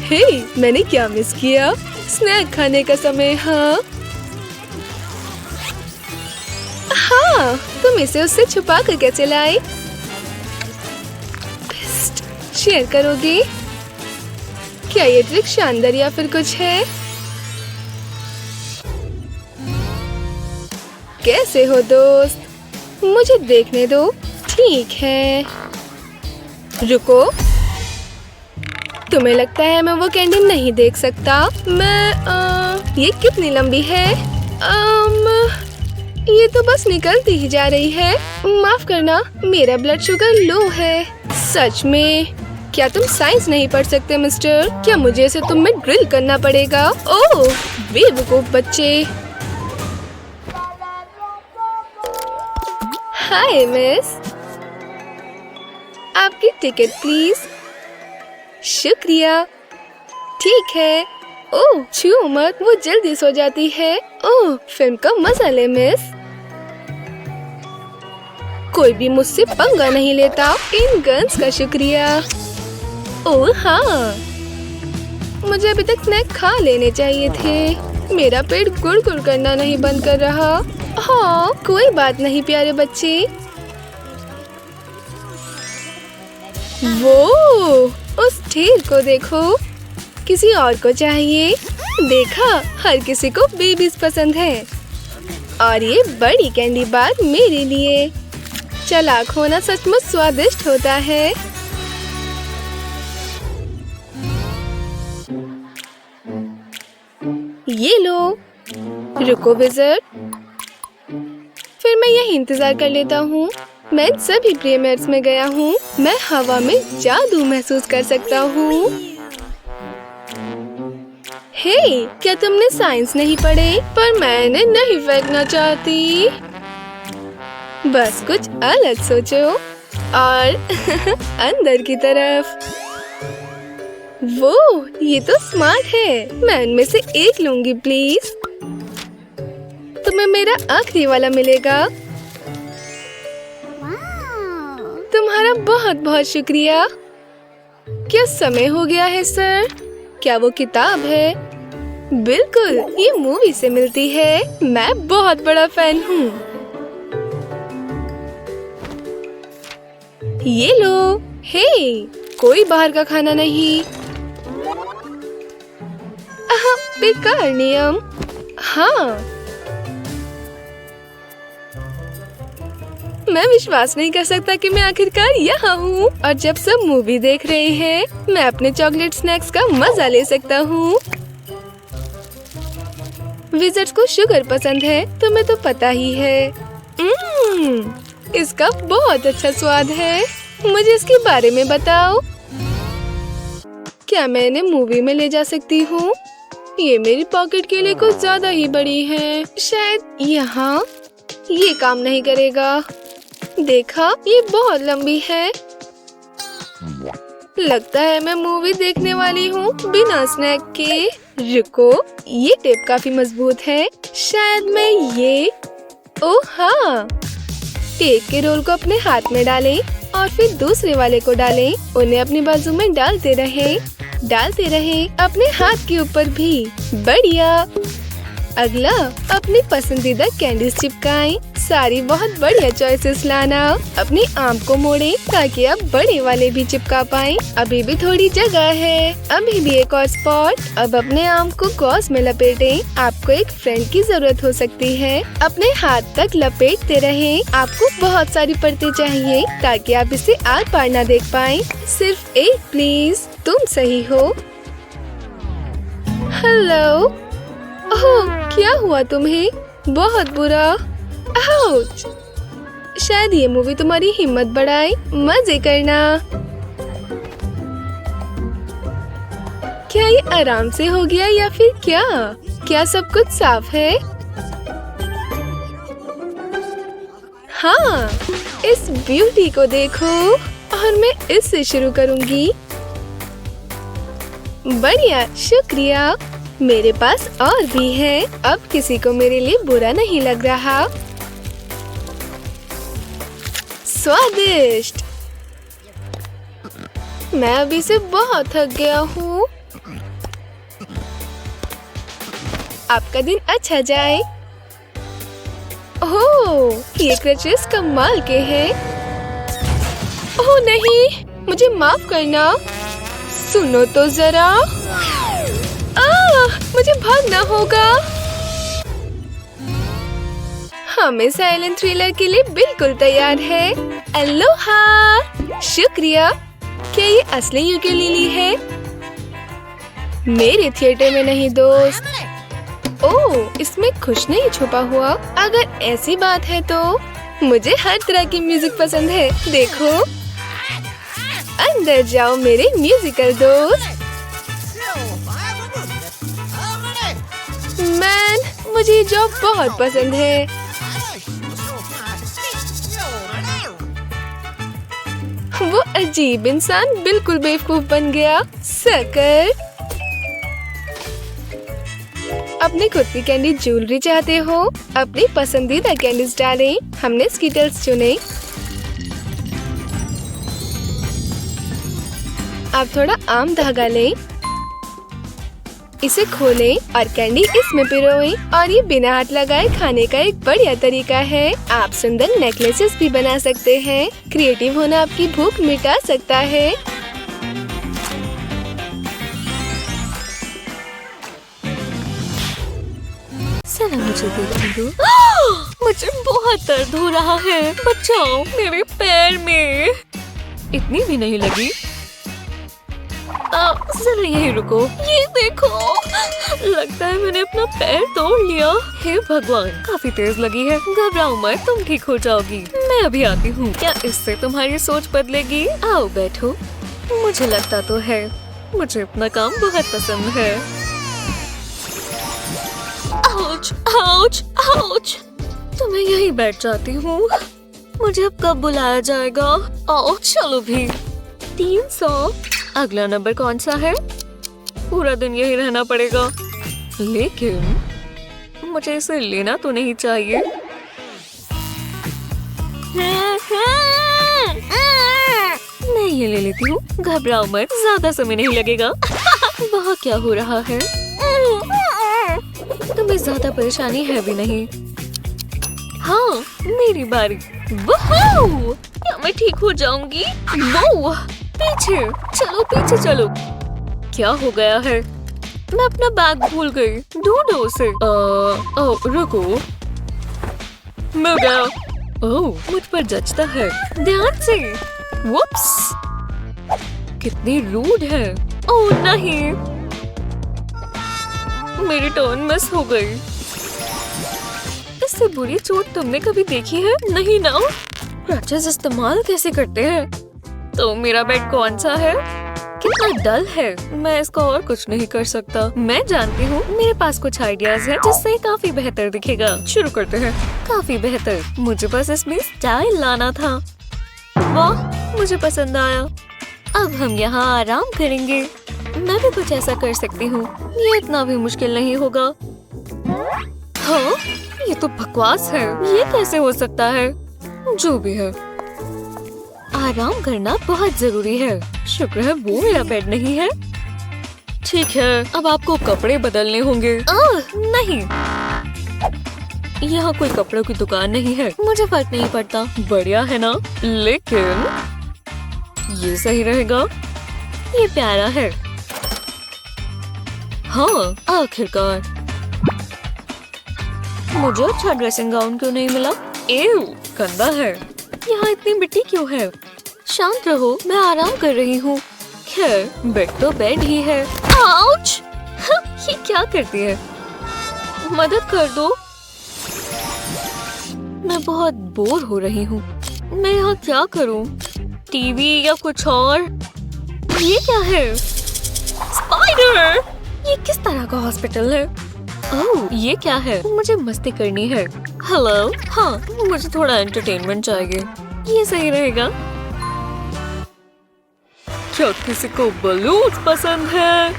हे, मैंने क्या मिस किया? स्नैक खाने का समय। हाँ, तुम इसे उससे छुपा कर कैसे लाए? शेयर करोगे? क्या ये ट्रिक शानदार या फिर कुछ है? कैसे हो दोस्त? मुझे देखने दो। ठीक है, रुको। तुम्हें लगता है मैं वो कैंडी नहीं देख सकता? ये कितनी लंबी है? ये तो बस निकलती ही जा रही है। माफ करना, मेरा ब्लड शुगर लो है। सच में? क्या तुम साइंस नहीं पढ़ सकते मिस्टर? क्या मुझे इसे तुम में ड्रिल करना पड़ेगा? ओह, बेवकूफ बच्चे। हाय मिस, आपकी टिकट प्लीज। शुक्रिया। ठीक है। ओह, छू मत, वो जल्दी सो जाती है। ओह, फिल्म का मजा ले मिस। कोई भी मुझसे पंगा नहीं लेता। इन गन्स का शुक्रिया। ओह हाँ, मुझे अभी तक स्नैक खा लेने चाहिए थे। मेरा पेट गुड़-गुड़ करना नहीं बंद कर रहा। हाँ, कोई बात नहीं प्यारे बच्चे। वो, उस ढेर को देखो। किसी और को चाहिए? देखा, हर किसी को बेबीज पसंद है। और ये बड़ी कैंडी बार मेरे लिए। चालाक होना सचमुच स्वादिष्ट होता है। ये लो। रुको विज़र्ड, फिर मैं यही इंतजार कर लेता हूँ। मैं सभी प्रीमियर्स में गया हूँ। मैं हवा में जादू महसूस कर सकता हूँ। हे, क्या तुमने साइंस नहीं पढ़े? पर मैंने नहीं फेंकना चाहती। बस कुछ अलग सोचो। और अंदर की तरफ। वो, ये तो स्मार्ट है। मैं इनमें से एक लूंगी प्लीज। तुम्हें मेरा आखिरी वाला मिलेगा। तुम्हारा बहुत बहुत शुक्रिया। क्या समय हो गया है सर? क्या वो किताब है? बिल्कुल, ये मूवी से मिलती है। मैं बहुत बड़ा फैन हूँ। ये लो। हे, कोई बाहर का खाना नहीं। बेकार नियम। हाँ, मैं विश्वास नहीं कर सकता कि मैं आखिरकार यहाँ हूँ। और जब सब मूवी देख रहे हैं, मैं अपने चॉकलेट स्नैक्स का मजा ले सकता हूँ। विज़र्ड्स को शुगर पसंद है, तुम्हें तो पता ही है। इसका बहुत अच्छा स्वाद है। मुझे इसके बारे में बताओ। क्या मैं इन्हें मूवी में ले जा सकती हूँ? ये मेरी पॉकेट के लिए कुछ ज्यादा ही बड़ी है। शायद यहाँ। ये काम नहीं करेगा। देखा, ये बहुत लंबी है। लगता है मैं मूवी देखने वाली हूँ बिना स्नैक के। रुको, ये टेप काफी मजबूत है। शायद मैं ये। ओह हाँ, टेप के रोल को अपने हाथ में डालें और फिर दूसरे वाले को डालें। उन्हें अपनी बाजू में डालते रहें, अपने हाथ के ऊपर भी। बढ़िया। अगला, अपनी पसंदीदा कैंडीज चिपकाएं। सारी बहुत बढ़िया चॉइसेस लाना। अपनी आर्म को मोड़ें ताकि आप बड़े वाले भी चिपका पाएं। अभी भी थोड़ी जगह है। अभी भी एक और स्पॉट। अब अपने आर्म को गॉज में लपेटें। आपको एक फ्रेंड की जरूरत हो सकती है। अपने हाथ तक लपेटते रहें। आपको बहुत सारी परतें चाहिए ताकि आप इसे आर पार ना देख पाएं। सिर्फ एक प्लीज। तुम सही हो। हेलो। ओह, क्या हुआ तुम्हें? बहुत बुरा। आउच। शायद ये मूवी तुम्हारी हिम्मत बढ़ाए। मजे करना। क्या ये आराम से हो गया या फिर क्या? क्या सब कुछ साफ है? हाँ, इस ब्यूटी को देखो। और मैं इससे शुरू करूंगी। बढ़िया, शुक्रिया। मेरे पास और भी है। अब किसी को मेरे लिए बुरा नहीं लग रहा। स्वादिष्ट। मैं अभी से बहुत थक गया हूँ। आपका दिन अच्छा जाए। ओह, ये क्रचेस कमाल के हैं। ओह नहीं, मुझे माफ करना। सुनो तो जरा। मुझे भागना होगा। हमें साइलेंट थ्रिलर के लिए बिल्कुल तैयार है। अलोहा। शुक्रिया। क्या ये असली यूकेलेली है? मेरे थिएटर में नहीं दोस्त। ओह, इसमें कुछ नहीं छुपा हुआ। अगर ऐसी बात है तो मुझे हर तरह की म्यूजिक पसंद है। देखो, अंदर जाओ मेरे म्यूजिकल दोस्त। मैन, मुझे ये जॉब बहुत पसंद है। वो अजीब इंसान बिल्कुल बेवकूफ बन गया। सकर। अपनी खुद की कैंडी ज्वेलरी चाहते हो? अपनी पसंदीदा कैंडीज डालें। हमने स्कीटल्स चुने। आप थोड़ा आम धागा लें, इसे खोलें और कैंडी इसमें पिरोएं। और ये बिना हाथ लगाए खाने का एक बढ़िया तरीका है। आप सुंदर नेकलेसेस भी बना सकते हैं। क्रिएटिव होना आपकी भूख मिटा सकता है। जरा मुझे देखने दो। मुझे बहुत दर्द हो रहा है। बचाओ, मेरे पैर में। इतनी भी नहीं लगी। जरा यही रुको। ये देखो, लगता है मैंने अपना पैर तोड़ लिया। हे भगवान, काफी तेज लगी है। घबराओ मत, तुम ठीक हो जाओगी। मैं अभी आती हूँ। क्या इससे तुम्हारी सोच बदलेगी? आओ बैठो। मुझे लगता तो है मुझे अपना काम बहुत पसंद है। Ouch, ouch, ouch. तो मैं यहीं बैठ जाती हूँ। मुझे अब कब बुलाया जाएगा? आओ चलो भी। 300। अगला नंबर कौन सा है? पूरा दिन यही रहना पड़ेगा। लेकिन मुझे इसे लेना तो नहीं चाहिए। मैं ये ले लेती हूँ। घबराओ मत, ज्यादा समय नहीं लगेगा। वहाँ क्या हो रहा है? तुम्हें ज्यादा परेशानी है भी नहीं। हाँ, मेरी बारी। वहाँ! क्या मैं ठीक हो जाऊंगी? वो पीछे चलो, पीछे चलो। क्या हो गया है? मैं अपना बैग भूल गई। ढूंढो उसे। रुको, मिल गया। ओह, मुझ पर जचता है। ध्यान से। वुप्स, कितनी रूड है। ओह नहीं, मेरी टर्न मिस हो गई। इससे बुरी चोट तुमने कभी देखी है? नहीं ना। क्रचेस इस्तेमाल कैसे करते हैं? तो मेरा बेड कौन सा है? कितना डल है। मैं इसको और कुछ नहीं कर सकता। मैं जानती हूँ, मेरे पास कुछ आइडियाज हैं जिससे काफी बेहतर दिखेगा। शुरू करते हैं। काफी बेहतर। मुझे बस इसमें स्टाइल लाना था। वाह, मुझे पसंद आया। अब हम यहाँ आराम करेंगे। मैं भी कुछ ऐसा कर सकती हूँ। ये इतना भी मुश्किल नहीं होगा। हाँ, ये तो बकवास है। ये कैसे हो सकता है? जो भी है, आराम करना बहुत जरूरी है। शुक्र है वो मेरा बेड नहीं है। ठीक है, अब आपको कपड़े बदलने होंगे। नहीं, यहाँ कोई कपड़ों की दुकान नहीं है। मुझे फर्क नहीं पड़ता। बढ़िया है ना? लेकिन ये सही रहेगा। ये प्यारा है। हाँ, आखिरकार। मुझे अच्छा ड्रेसिंग गाउन क्यों नहीं मिला? एव, गंदा है। यहाँ इतनी मिट्टी क्यों है? शांत रहो, मैं आराम कर रही हूँ। खैर, बेड तो बेड ही है। आउच! ये क्या करती है? मदद कर दो। मैं बहुत बोर हो रही हूँ। मैं यहाँ क्या करूँ? टीवी या कुछ और? ये क्या है? स्पाइडर! ये किस तरह का हॉस्पिटल है? ओह, ये क्या है? मुझे मस्ती करनी है। हेलो, हाँ, मुझे थोड़ा एंटरटेनमेंट चाहिए। ये सही रहेगा। क्या किसी को बलून पसंद है?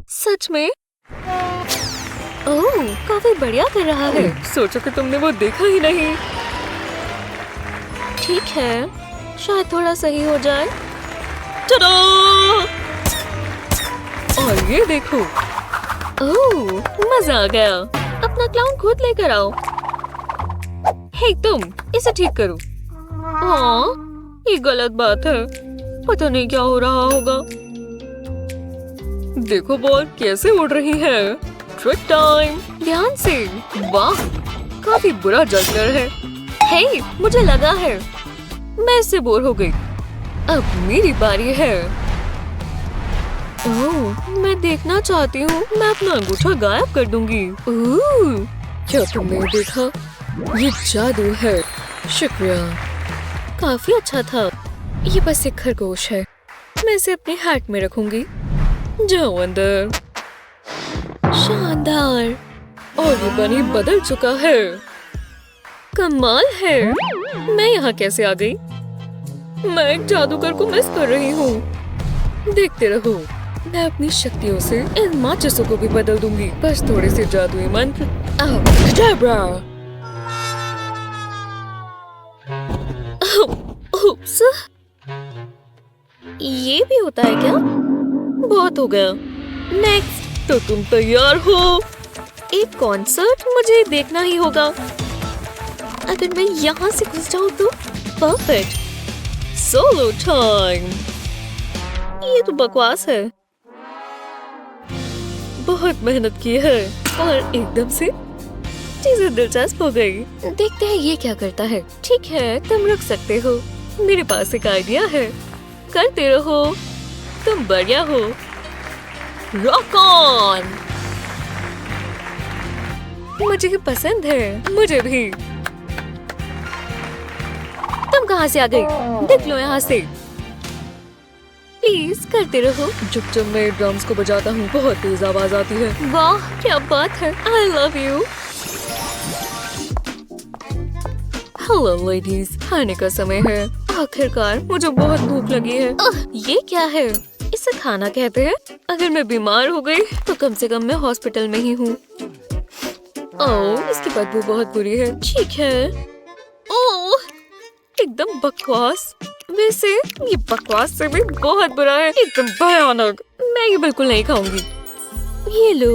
सच में? ओह, काफी बढ़िया कर रहा है। सोचो कि तुमने वो देखा ही नहीं। ठीक है, शायद थोड़ा सही हो जाए। टडा! और ये देखो। ओह, मजा आ गया। अपना क्लाउन खुद लेकर आओ। हे तुम, इसे ठीक करो। हाँ, ये गलत बात है। पता नहीं क्या हो रहा होगा। देखो बॉल कैसे उड़ रही है। Trick time. ध्यान से। वाह, काफी बुरा जलकर है। हे, मुझे लगा है। मैं इससे बोर हो गई। अब मेरी बारी है। ओह, मैं देखना चाहती हूँ। मैं अपना अंगूठा गायब कर दूंगी। ओह, क्या तुमने देखा? ये जादू है। शुक्रिया। काफी अच्छा था। ये बस एक खरगोश है। मैं इसे अपने हाथ में रखूंगी। जाओ अंदर। शानदार। और ये बनी बदल चुका है। कमाल है। मैं यहाँ कैसे आ गई? मैं एक जादूगर को मिस कर रही हूँ। देखते रहो। मैं अपनी शक्तियों से इन माचिसों को भी बदल दूंगी। बस थोड़े से जादुई मंत्र। अब्राकडाब्रा। उप्स। ये भी होता है क्या? बहुत हो गया। नेक्स्ट। तो तुम तैयार हो? एक कॉन्सर्ट मुझे देखना ही होगा। अगर मैं यहाँ से घुस जाऊँ तो परफेक्ट। Solo time. ये तो बकवास है। बहुत मेहनत की है और एकदम से चीजें दिलचस्प हो गई। देखते हैं ये क्या करता है। ठीक है, तुम रुक सकते हो। मेरे पास एक आइडिया है। करते रहो। तुम बढ़िया हो। Rock on. मुझे ये पसंद है। मुझे भी। तुम कहाँ से आ गई? देख लो यहाँ से। प्लीज करते रहो। जब मैं ड्रम्स को बजाता हूँ बहुत तेज आवाज आती है। वाह, क्या बात है। I love you. Hello ladies, खाने का समय है। आखिरकार मुझे बहुत भूख लगी है। ये क्या है? इसे खाना कहते हैं। अगर मैं बीमार हो गई तो कम से कम मैं हॉस्पिटल में ही हूँ। ओह, इसकी बदबू बहुत बुरी है। ठीक है। ओह, एकदम बकवास। वैसे ये बकवास से भी बहुत बुरा है। एकदम भयानक। मैं ये बिल्कुल नहीं खाऊंगी। ये लो।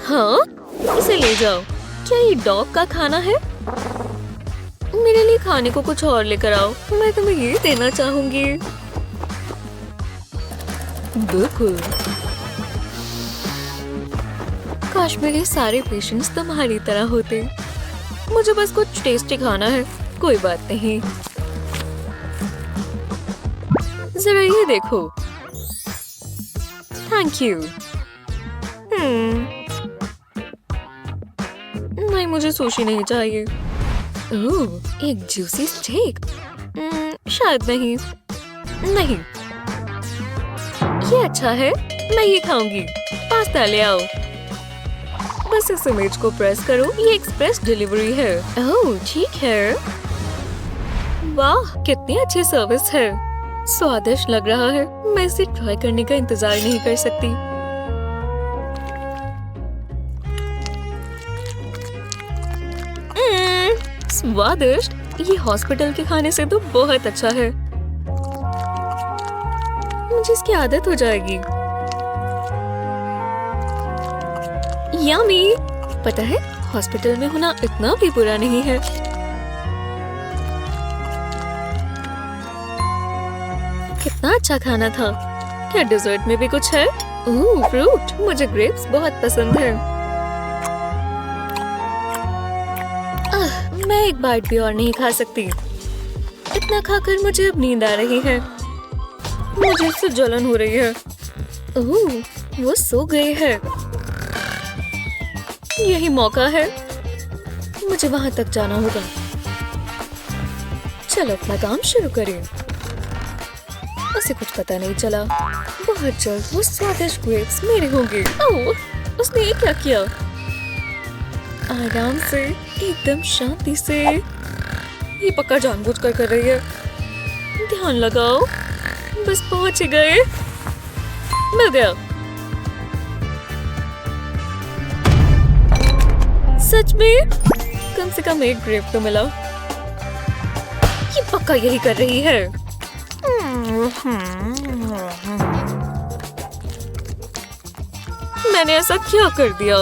हाँ, इसे ले जाओ। क्या ये डॉग का खाना है? मेरे लिए खाने को कुछ और लेकर आओ। मैं तुम्हें ये देना चाहूंगी। बिल्कुल। काश मेरे सारे पेशेंट्स तुम्हारी तरह होते। मुझे बस कुछ टेस्टी खाना है। कोई बात नहीं। जरा ये देखो। Thank you. नहीं, मुझे सुशी नहीं चाहिए। ओह, एक जूसी स्टेक। शायद नहीं। नहीं, ये अच्छा है। मैं ये खाऊंगी। पास्ता ले आओ। बस इस इमेज को प्रेस करो। ये एक्सप्रेस डिलीवरी है। ओह, ठीक है। वाह, कितनी अच्छी सर्विस है। स्वादिष्ट लग रहा है। मैं इसे ट्राई करने का इंतजार नहीं कर सकती। स्वादिष्ट। ये हॉस्पिटल के खाने से तो बहुत अच्छा है। मुझे इसकी आदत हो जाएगी। यम्मी। पता है, हॉस्पिटल में होना इतना भी बुरा नहीं है। कितना अच्छा खाना था। क्या डेजर्ट में भी कुछ है? ओह, फ्रूट। मुझे ग्रेप्स बहुत पसंद है। मैं एक बाइट भी और नहीं खा सकती। इतना खाकर मुझे अब नींद आ रही है। मुझे इससे जलन हो रही है। ओह, वो सो गए हैं। यही मौका है, मुझे वहां तक जाना होगा। चलो अपना काम शुरू करें। उसे कुछ पता नहीं चला। बहुत जल्द वो स्वादिष्ट ग्रेप्स मेरे होंगे। ओह, उसने ये क्या किया? आराम से, एकदम शांति से। ये पक्का जानबूझकर कर रही है। ध्यान लगाओ, बस पहुंच ही गए। मिल गया। सच में? कम से कम एक ग्रेप तो मिला। ये पक्का यही कर रही है। मैंने ऐसा क्या कर दिया?